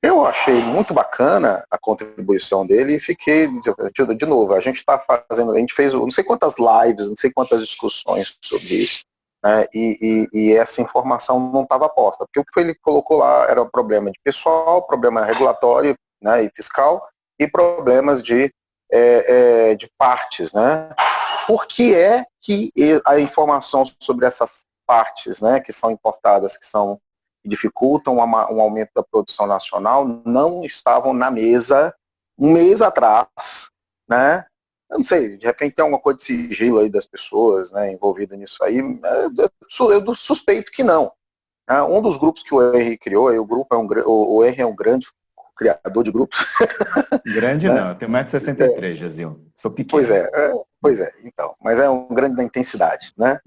Eu achei muito bacana a contribuição dele e fiquei, de novo, a gente fez não sei quantas lives, não sei quantas discussões sobre isso, né? E essa informação não estava posta, porque o que ele colocou lá era um problema de pessoal, problema regulatório, né, e fiscal, e problemas de partes, né? Por que é que a informação sobre essas partes, né, que são importadas, que dificultam um aumento da produção nacional, não estavam na mesa um mês atrás, né? Eu não sei, de repente tem alguma coisa de sigilo aí das pessoas, né, envolvida nisso aí, eu suspeito que não. Um dos grupos que o Henry criou, o Henry é um grande criador de grupos. Grande não, eu tenho 1,63 m, Gesil. Sou pequeno. Pois é, então. Mas é um grande da intensidade, né?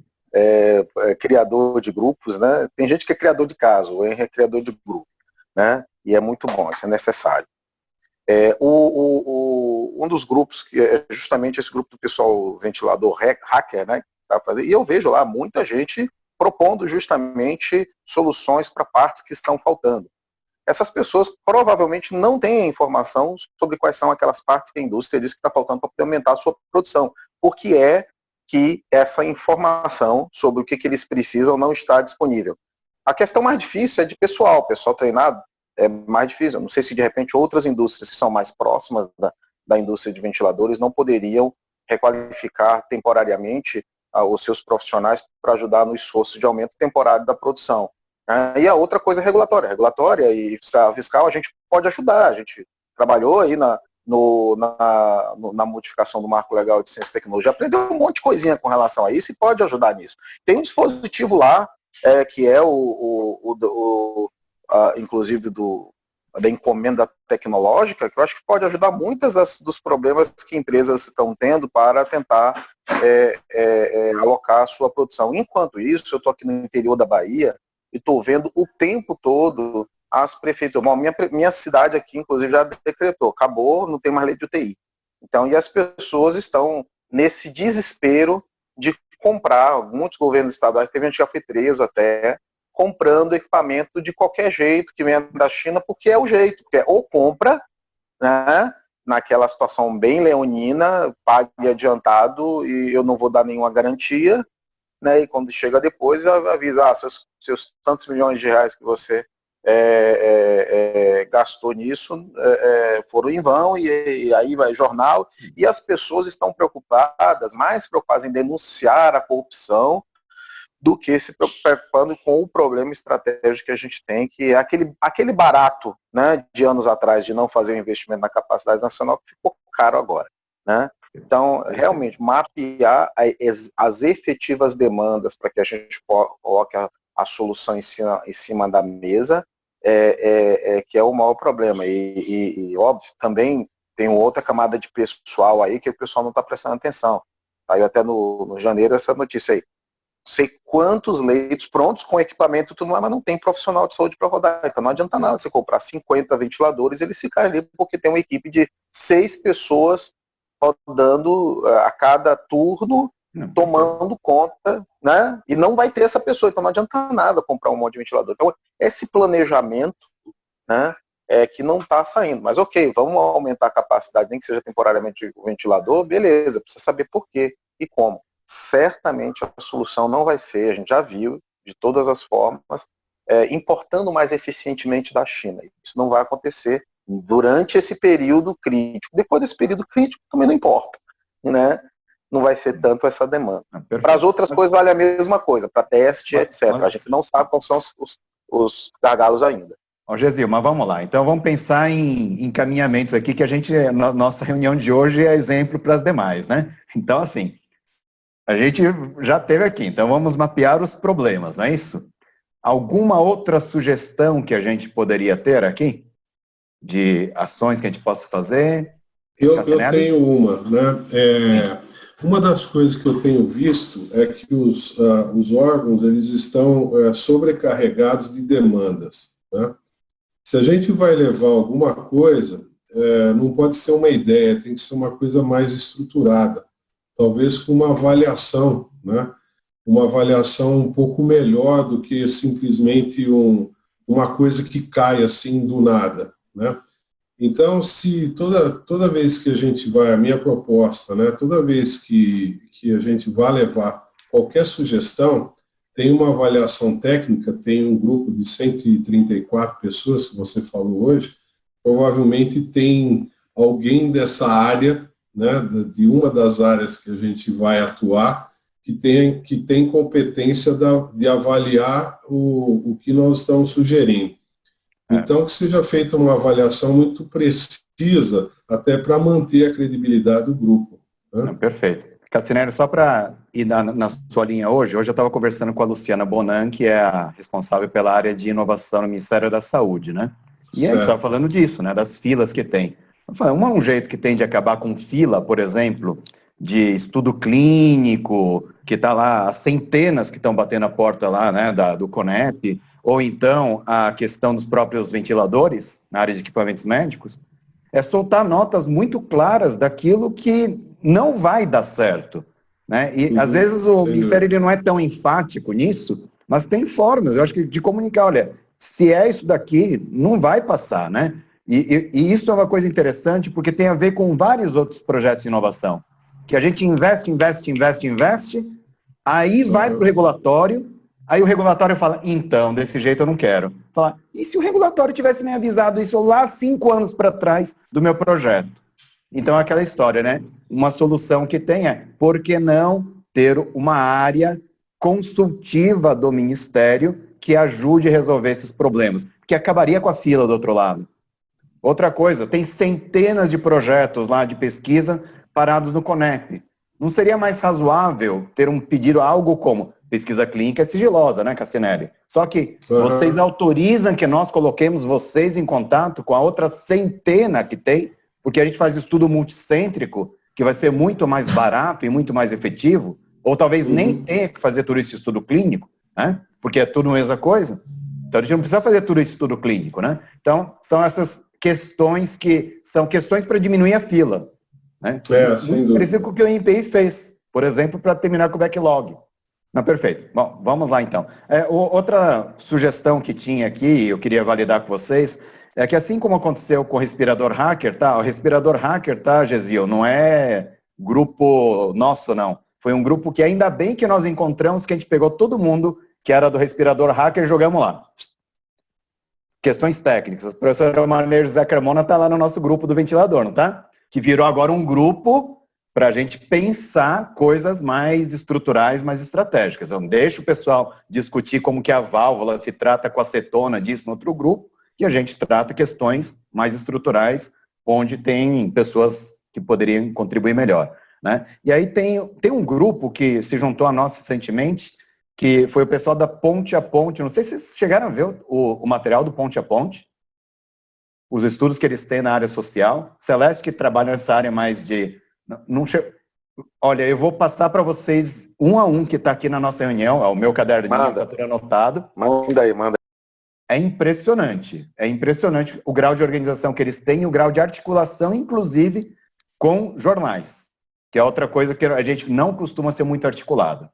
Criador de grupos, né? Tem gente que é criador de caso, o Henry é criador de grupo, né? E é muito bom, isso é necessário. Um dos grupos, que é justamente esse grupo do pessoal ventilador hacker, né? E eu vejo lá muita gente propondo justamente soluções para partes que estão faltando. Essas pessoas provavelmente não têm informação sobre quais são aquelas partes que a indústria diz que está faltando para poder aumentar a sua produção. Por que é que essa informação sobre o que eles precisam não está disponível? A questão mais difícil é de pessoal treinado é mais difícil. Eu não sei se de repente outras indústrias que são mais próximas da indústria de ventiladores não poderiam requalificar temporariamente os seus profissionais para ajudar no esforço de aumento temporário da produção. E a outra coisa é regulatória e fiscal a gente pode ajudar, a gente trabalhou aí na modificação do marco legal de ciência e tecnologia, aprendeu um monte de coisinha com relação a isso e pode ajudar nisso. Tem um dispositivo lá, que é inclusive da encomenda tecnológica, que eu acho que pode ajudar muitos dos problemas que empresas estão tendo para tentar alocar a sua produção. Enquanto isso, eu estou aqui no interior da Bahia, e estou vendo o tempo todo as prefeituras. Bom, minha cidade aqui, inclusive, já decretou, acabou, não tem mais lei de UTI. Então, e as pessoas estão nesse desespero de comprar, muitos governos estaduais, teve gente que já foi preso até, comprando equipamento de qualquer jeito, que vem da China, porque é o jeito, porque ou compra, né, naquela situação bem leonina, pague adiantado, e eu não vou dar nenhuma garantia, né, e quando chega depois avisa, seus tantos milhões de reais que você gastou nisso foram em vão, e aí vai jornal, e as pessoas estão mais preocupadas em denunciar a corrupção do que se preocupando com o problema estratégico que a gente tem, que é aquele barato, né, de anos atrás, de não fazer o investimento na capacidade nacional, que ficou caro agora, né? Então, realmente, mapear as efetivas demandas para que a gente coloque a solução em cima da mesa, que é o maior problema. E óbvio, também tem outra camada de pessoal aí que o pessoal não está prestando atenção. Saiu até no janeiro essa notícia aí. Sei quantos leitos prontos com equipamento e tudo mais, mas não tem profissional de saúde para rodar. Então não adianta nada você comprar 50 ventiladores e eles ficarem ali porque tem uma equipe de 6 pessoas rodando a cada turno, tomando conta, né? E não vai ter essa pessoa, então não adianta nada comprar um monte de ventilador. Então esse planejamento, né, que não está saindo. Mas ok, vamos aumentar a capacidade, nem que seja temporariamente o ventilador, beleza, precisa saber por quê e como. Certamente a solução não vai ser, a gente já viu, de todas as formas, importando mais eficientemente da China. Isso não vai acontecer durante esse período crítico. Depois desse período crítico também não importa, né? Não vai ser tanto essa demanda. Para as outras coisas vale a mesma coisa, para teste, etc. A gente não sabe quais são os gargalos ainda. Ó, Gesil, mas vamos lá. Então vamos pensar em encaminhamentos aqui, que a gente, nossa reunião de hoje é exemplo para as demais, né? Então, assim, a gente já teve aqui, então vamos mapear os problemas, não é isso? Alguma outra sugestão que a gente poderia ter aqui? De ações que a gente possa fazer? Eu tenho uma, né? Uma das coisas que eu tenho visto é que os órgãos eles estão sobrecarregados de demandas, né? Se a gente vai levar alguma coisa, não pode ser uma ideia, tem que ser uma coisa mais estruturada. Talvez com uma avaliação, né? Uma avaliação um pouco melhor do que simplesmente uma coisa que cai assim do nada, né? Então, se toda vez que a gente vai, a minha proposta, né? Toda vez que a gente vai levar qualquer sugestão, tem uma avaliação técnica, tem um grupo de 134 pessoas que você falou hoje, provavelmente tem alguém dessa área, né, de uma das áreas que a gente vai atuar, que tem competência de avaliar o que nós estamos sugerindo. Então, que seja feita uma avaliação muito precisa, até para manter a credibilidade do grupo, né? Perfeito. Cassinelli, só para ir na sua linha hoje eu estava conversando com a Luciana Bonan, que é a responsável pela área de inovação no Ministério da Saúde, né? E a gente estava falando disso, né, das filas que tem. Um jeito que tem de acabar com fila, por exemplo, de estudo clínico, que está lá, as centenas que estão batendo a porta lá, né, do CONEP, ou então a questão dos próprios ventiladores, na área de equipamentos médicos, é soltar notas muito claras daquilo que não vai dar certo, né? E às vezes o Ministério ele não é tão enfático nisso, mas tem formas, eu acho que de comunicar, olha, se é isso daqui, não vai passar, né? E isso é uma coisa interessante, porque tem a ver com vários outros projetos de inovação, que a gente investe, aí vai para o regulatório, aí o regulatório fala, então, desse jeito eu não quero. Fala, e se o regulatório tivesse me avisado isso lá 5 anos para trás do meu projeto? Então, aquela história, né? Uma solução que tem é, por que não ter uma área consultiva do Ministério que ajude a resolver esses problemas? Que acabaria com a fila do outro lado. Outra coisa, tem centenas de projetos lá de pesquisa parados no CONEP. Não seria mais razoável ter um pedido, algo como pesquisa clínica é sigilosa, né, Cassinelli? Só que vocês autorizam que nós coloquemos vocês em contato com a outra centena que tem, porque a gente faz estudo multicêntrico, que vai ser muito mais barato e muito mais efetivo, ou talvez nem tenha que fazer todo esse estudo clínico, né? Porque é tudo a mesma coisa. Então a gente não precisa fazer todo esse estudo clínico, né? Então são essas questões que são questões para diminuir a fila, né? Muito parecido com o que o INPI fez, por exemplo, para terminar com o backlog. Não, perfeito. Bom, vamos lá então. Outra sugestão que tinha aqui, eu queria validar com vocês, é que assim como aconteceu com o respirador hacker, tá? O respirador hacker, tá, Gesil, não é grupo nosso, não. Foi um grupo que ainda bem que nós encontramos, que a gente pegou todo mundo que era do respirador hacker, jogamos lá. Questões técnicas. A professora Maria José Carmona está lá no nosso grupo do ventilador, não tá? Que virou agora um grupo para a gente pensar coisas mais estruturais, mais estratégicas. Então, deixa o pessoal discutir como que a válvula se trata com acetona disso no outro grupo, e a gente trata questões mais estruturais, onde tem pessoas que poderiam contribuir melhor, né? E aí tem um grupo que se juntou a nós recentemente, que foi o pessoal da Ponte a Ponte. Não sei se vocês chegaram a ver o material do Ponte a Ponte, os estudos que eles têm na área social. Celeste, que trabalha nessa área mais de... Olha, eu vou passar para vocês um a um que está aqui na nossa reunião, o meu caderninho que está anotado. Manda aí, manda. É impressionante o grau de organização que eles têm, o grau de articulação, inclusive, com jornais, que é outra coisa que a gente não costuma ser muito articulado,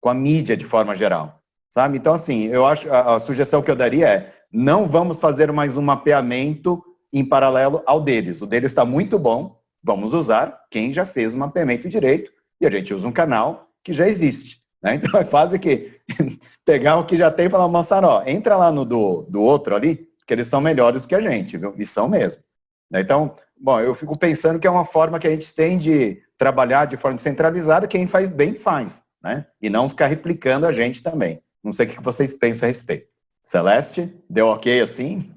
com a mídia de forma geral, sabe? Então, assim, eu acho, a sugestão que eu daria é, não vamos fazer mais um mapeamento em paralelo ao deles. O deles está muito bom, vamos usar quem já fez o mapeamento direito, e a gente usa um canal que já existe, né? Então é quase que pegar o que já tem e falar, moçada, ó, entra lá no do outro ali, que eles são melhores que a gente, viu? E são mesmo. Então, bom, eu fico pensando que é uma forma que a gente tem de trabalhar de forma descentralizada, quem faz bem faz, né? E não ficar replicando a gente também. Não sei o que vocês pensam a respeito. Celeste, deu ok assim?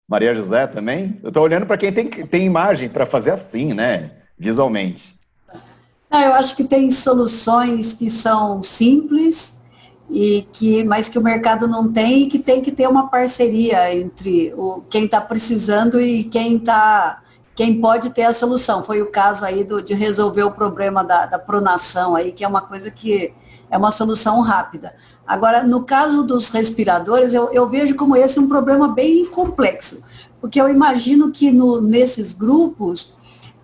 Maria José também? Eu estou olhando para quem tem imagem para fazer assim, né? Visualmente. Eu acho que tem soluções que são simples, mas que o mercado não tem, e que tem que ter uma parceria entre quem está precisando e quem pode ter a solução. Foi o caso aí de resolver o problema da pronação, aí, que é uma coisa que é uma solução rápida. Agora, no caso dos respiradores, eu vejo como esse um problema bem complexo, porque eu imagino que nesses grupos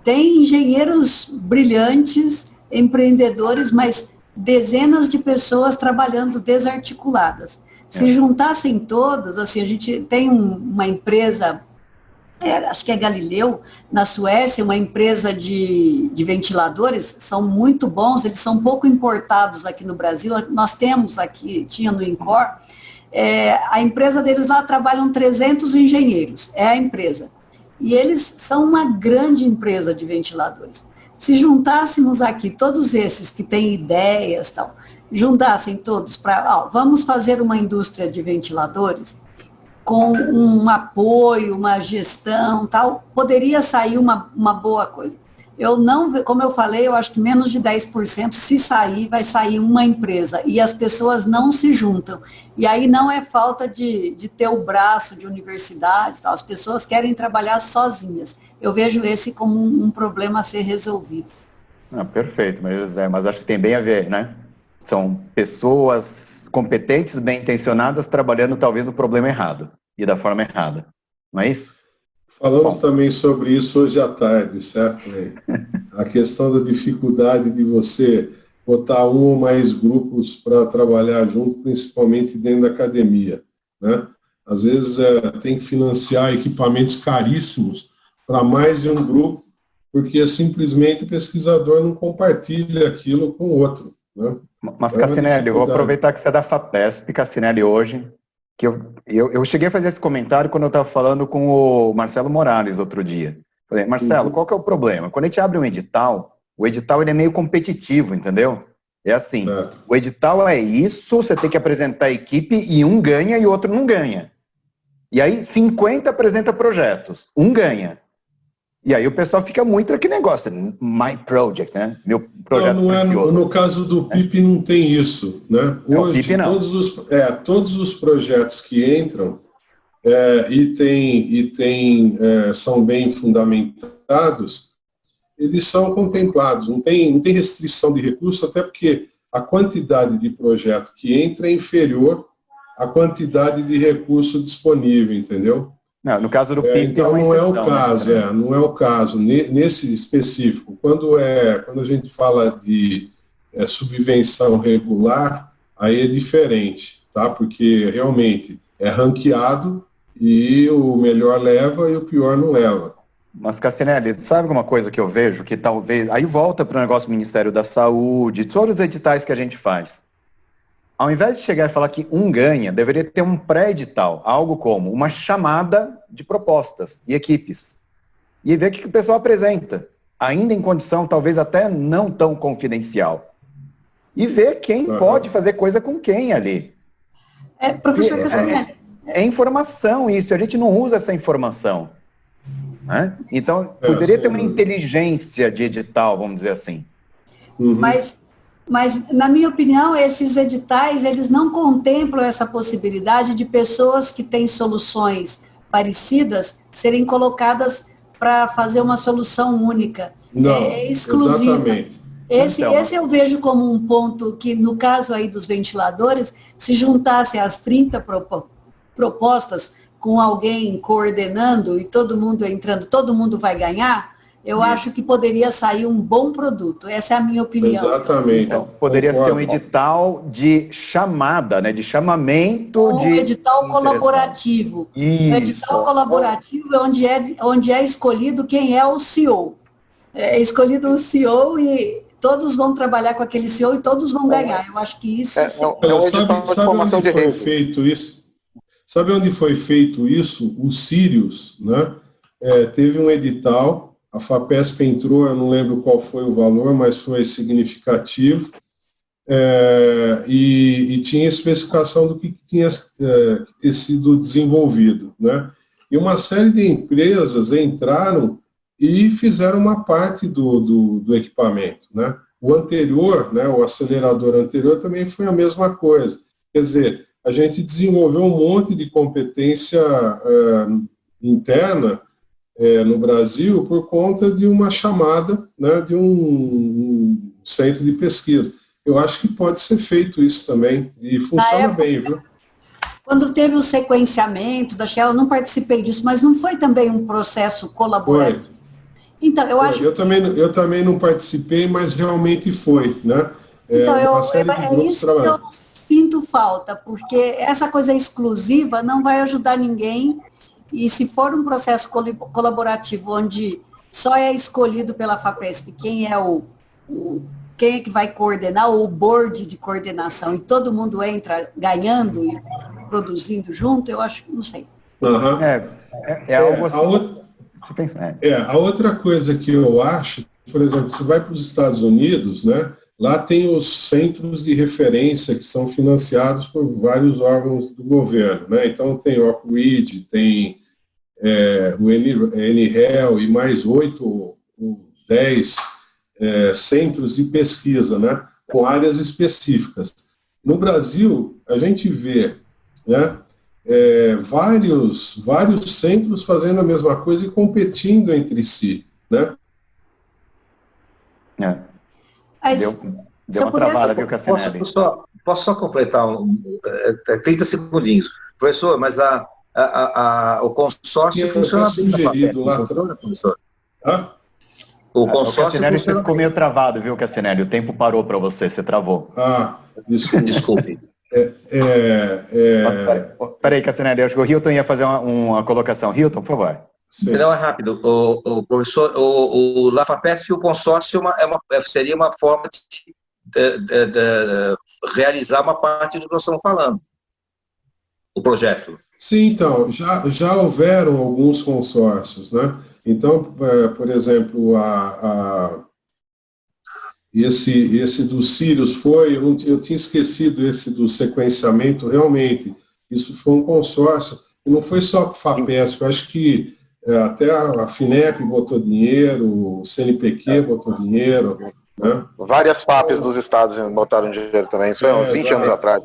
tem engenheiros brilhantes, empreendedores, mas dezenas de pessoas trabalhando desarticuladas. Se juntassem todas, assim, a gente tem uma empresa, acho que é Galileu, na Suécia, uma empresa de ventiladores, são muito bons, eles são pouco importados aqui no Brasil, nós temos aqui, tinha no Incor, a empresa deles lá trabalham 300 engenheiros, é a empresa. E eles são uma grande empresa de ventiladores. Se juntássemos aqui todos esses que têm ideias, tal, juntassem todos para, vamos fazer uma indústria de ventiladores, com um apoio, uma gestão, tal, poderia sair uma boa coisa. Eu não, como eu falei, eu acho que menos de 10%, se sair, vai sair uma empresa, e as pessoas não se juntam. E aí não é falta de ter o braço de universidade, tal, as pessoas querem trabalhar sozinhas. Eu vejo esse como um problema a ser resolvido. Perfeito, Maria José, mas acho que tem bem a ver, né? São pessoas competentes, bem intencionadas, trabalhando talvez no problema errado e da forma errada, não é isso? Falamos também sobre isso hoje à tarde, certo, Ney? A questão da dificuldade de você botar um ou mais grupos para trabalhar junto, principalmente dentro da academia, né? Às vezes tem que financiar equipamentos caríssimos para mais de um grupo, porque simplesmente o pesquisador não compartilha aquilo com o outro, né? Mas, Cassinelli, eu vou aproveitar que você é da FAPESP, Cassinelli, hoje, que eu cheguei a fazer esse comentário quando eu estava falando com o Marcelo Morales outro dia. Falei, Marcelo, qual que é o problema? Quando a gente abre um edital, o edital ele é meio competitivo, entendeu? É assim, o edital é isso, você tem que apresentar a equipe e um ganha e o outro não ganha. E aí 50 apresenta projetos, um ganha. E aí o pessoal fica muito aquele negócio, my project, né? Meu projeto. No caso do PIP não tem isso, né? Hoje, PIP não. Todos os projetos que entram são bem fundamentados, eles são contemplados, não tem restrição de recurso, até porque a quantidade de projeto que entra é inferior à quantidade de recurso disponível, entendeu? Não, no caso do PIP então não é o caso, não é o caso. Nesse específico, quando a gente fala de subvenção regular, aí é diferente, tá? Porque realmente é ranqueado e o melhor leva e o pior não leva. Mas, Cassinelli, sabe alguma coisa que eu vejo que talvez... Aí volta para o negócio do Ministério da Saúde, todos os editais que a gente faz. ao invés de chegar e falar que um ganha, deveria ter um pré-edital, algo como uma chamada de propostas e equipes. E ver o que o pessoal apresenta, ainda em condição talvez até não tão confidencial. E ver quem pode fazer coisa com quem ali. Professor Cassinelli. É informação isso, a gente não usa essa informação. Né? Então, poderia ter uma inteligência de edital, vamos dizer assim. Mas, na minha opinião, esses editais, eles não contemplam essa possibilidade de pessoas que têm soluções parecidas serem colocadas para fazer uma solução única. Não, exclusiva. Exatamente. Esse eu vejo como um ponto que, no caso aí dos ventiladores, se juntasse as 30 propostas com alguém coordenando e todo mundo entrando, todo mundo vai ganhar, eu acho que poderia sair um bom produto. Essa é a minha opinião. Exatamente. Então, poderia ser um edital de chamada, né, de chamamento. Um edital colaborativo. Isso. Um edital colaborativo é onde é escolhido quem é o CEO. É escolhido o CEO e todos vão trabalhar com aquele CEO e todos vão ganhar. Eu acho que isso... Sabe onde foi feito isso? Sabe onde foi feito isso? O Sirius, né? Teve um edital, a FAPESP entrou, eu não lembro qual foi o valor, mas foi significativo, e tinha especificação do que tinha que ter sido desenvolvido, né? E uma série de empresas entraram e fizeram uma parte do equipamento, né? O anterior, né, o acelerador anterior também foi a mesma coisa. Quer dizer, a gente desenvolveu um monte de competência interna no Brasil por conta de uma chamada, né, de um centro de pesquisa. Eu acho que pode ser feito isso também, e funciona bem, viu? Quando teve o sequenciamento da Shell, eu não participei disso, mas não foi também um processo colaborativo? Foi. Então, eu acho... Eu também não participei, mas realmente foi, né? Então, é isso que eu sinto falta, porque essa coisa exclusiva não vai ajudar ninguém, e se for um processo colaborativo onde só é escolhido pela FAPESP quem é que vai coordenar, ou o board de coordenação, e todo mundo entra ganhando e produzindo junto, eu acho que não sei. Algo assim. A outra coisa que eu acho, por exemplo, você vai para os Estados Unidos, né? Lá tem os centros de referência que são financiados por vários órgãos do governo, né? Então tem o Oak Ridge, tem o NREL e mais 8 ou 10 centros de pesquisa, né? Com áreas específicas. No Brasil, a gente vê, né? Vários centros fazendo a mesma coisa e competindo entre si, né? Deu uma travada, viu, Cassinelli? Posso só completar 30 segundinhos. Professor, mas o consórcio funciona bem na FAPESP, não funciona, professor? O consórcio Cassinelli, você ficou meio travado, viu, Cassinelli? O tempo parou para você, você travou. Desculpe. Peraí, Cassinelli, acho que o Hilton ia fazer uma colocação. Hilton, por favor. Não, é rápido. O professor, o LaFAPESP e o consórcio seria uma forma de realizar uma parte do que nós estamos falando. O projeto. Sim, então, já houveram alguns consórcios, né? Então, por exemplo, esse do Sirius foi, eu tinha esquecido esse do sequenciamento, realmente, isso foi um consórcio, e não foi só a FAPESP, eu acho que até a FINEP botou dinheiro, o CNPq botou dinheiro, né? Várias FAPs dos estados botaram dinheiro também, isso foi uns 20 anos atrás.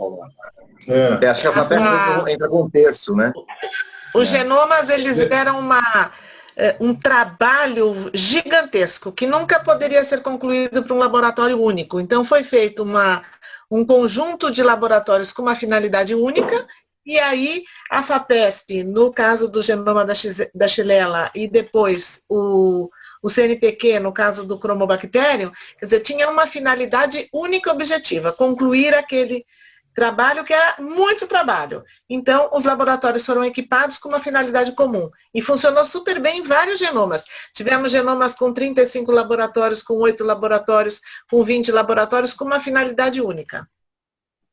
Acho que a FAPESP entra com um terço, né? Os genomas, eles deram um trabalho gigantesco, que nunca poderia ser concluído para um laboratório único. Então, foi feito um conjunto de laboratórios com uma finalidade única, e aí a FAPESP, no caso do genoma da Xylella, e depois o CNPq, no caso do Chromobacterium, quer dizer, tinha uma finalidade única e objetiva, concluir aquele trabalho que era muito trabalho. Então, os laboratórios foram equipados com uma finalidade comum. E funcionou super bem em vários genomas. Tivemos genomas com 35 laboratórios, com 8 laboratórios, com 20 laboratórios, com uma finalidade única.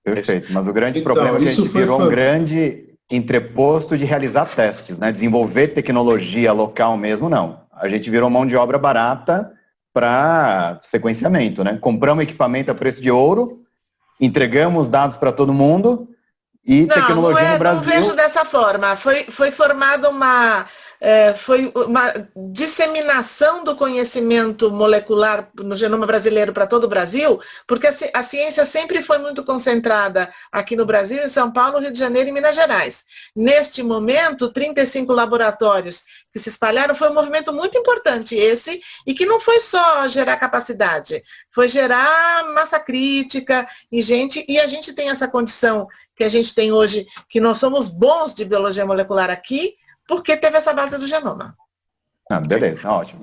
Perfeito, mas o grande problema é que a gente virou um grande entreposto de realizar testes, né? Desenvolver tecnologia local mesmo, não. A gente virou mão de obra barata para sequenciamento, né? Compramos equipamento a preço de ouro, entregamos dados para todo mundo e tecnologia no Brasil... Não vejo dessa forma. Foi formada uma disseminação do conhecimento molecular no genoma brasileiro para todo o Brasil, porque a ciência sempre foi muito concentrada aqui no Brasil, em São Paulo, Rio de Janeiro e Minas Gerais. Neste momento, 35 laboratórios que se espalharam, foi um movimento muito importante esse, e que não foi só gerar capacidade, foi gerar massa crítica e a gente tem essa condição que a gente tem hoje, que nós somos bons de biologia molecular aqui, porque teve essa base do genoma. Beleza, ótimo.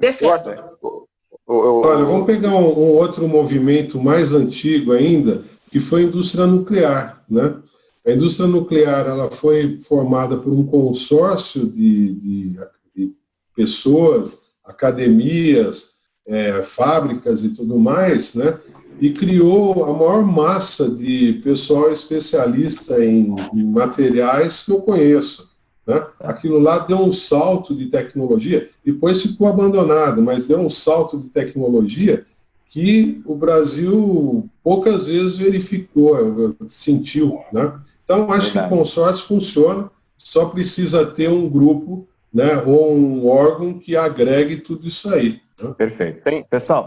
Olha, vamos pegar um outro movimento mais antigo ainda, que foi a indústria nuclear, né? A indústria nuclear, ela foi formada por um consórcio de pessoas, academias, fábricas e tudo mais, né? E criou a maior massa de pessoal especialista em materiais que eu conheço. Né? Aquilo lá deu um salto de tecnologia, depois ficou abandonado, mas deu um salto de tecnologia que o Brasil poucas vezes verificou, sentiu. Né? Então, acho que o consórcio funciona, só precisa ter um grupo, né, ou um órgão que agregue tudo isso aí. Né? Perfeito. Pessoal,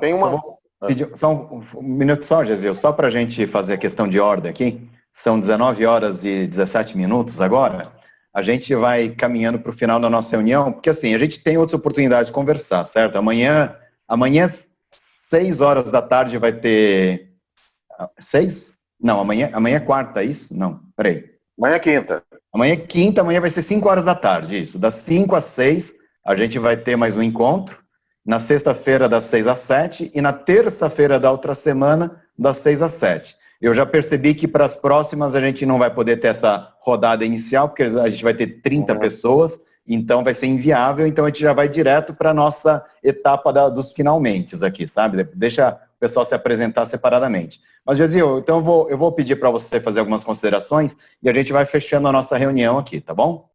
só um minuto só, Gesiel, só para a gente fazer a questão de ordem aqui. São 19 horas e 17 minutos agora. A gente vai caminhando para o final da nossa reunião, porque assim, a gente tem outras oportunidades de conversar, certo? Amanhã 6 horas da tarde vai ter... 6? Não, amanhã é quarta, é isso? Não, peraí. Amanhã é quinta. Amanhã é quinta, amanhã vai ser 5 horas da tarde, isso. Das 5 às 6, a gente vai ter mais um encontro. Na sexta-feira, das 6 às 7, e na terça-feira da outra semana, das 6 às 7. Eu já percebi que para as próximas a gente não vai poder ter essa rodada inicial, porque a gente vai ter 30 pessoas, então vai ser inviável, então a gente já vai direto para a nossa etapa dos finalmente aqui, sabe? Deixa o pessoal se apresentar separadamente. Mas, Gesiel, então eu vou pedir para você fazer algumas considerações e a gente vai fechando a nossa reunião aqui, tá bom?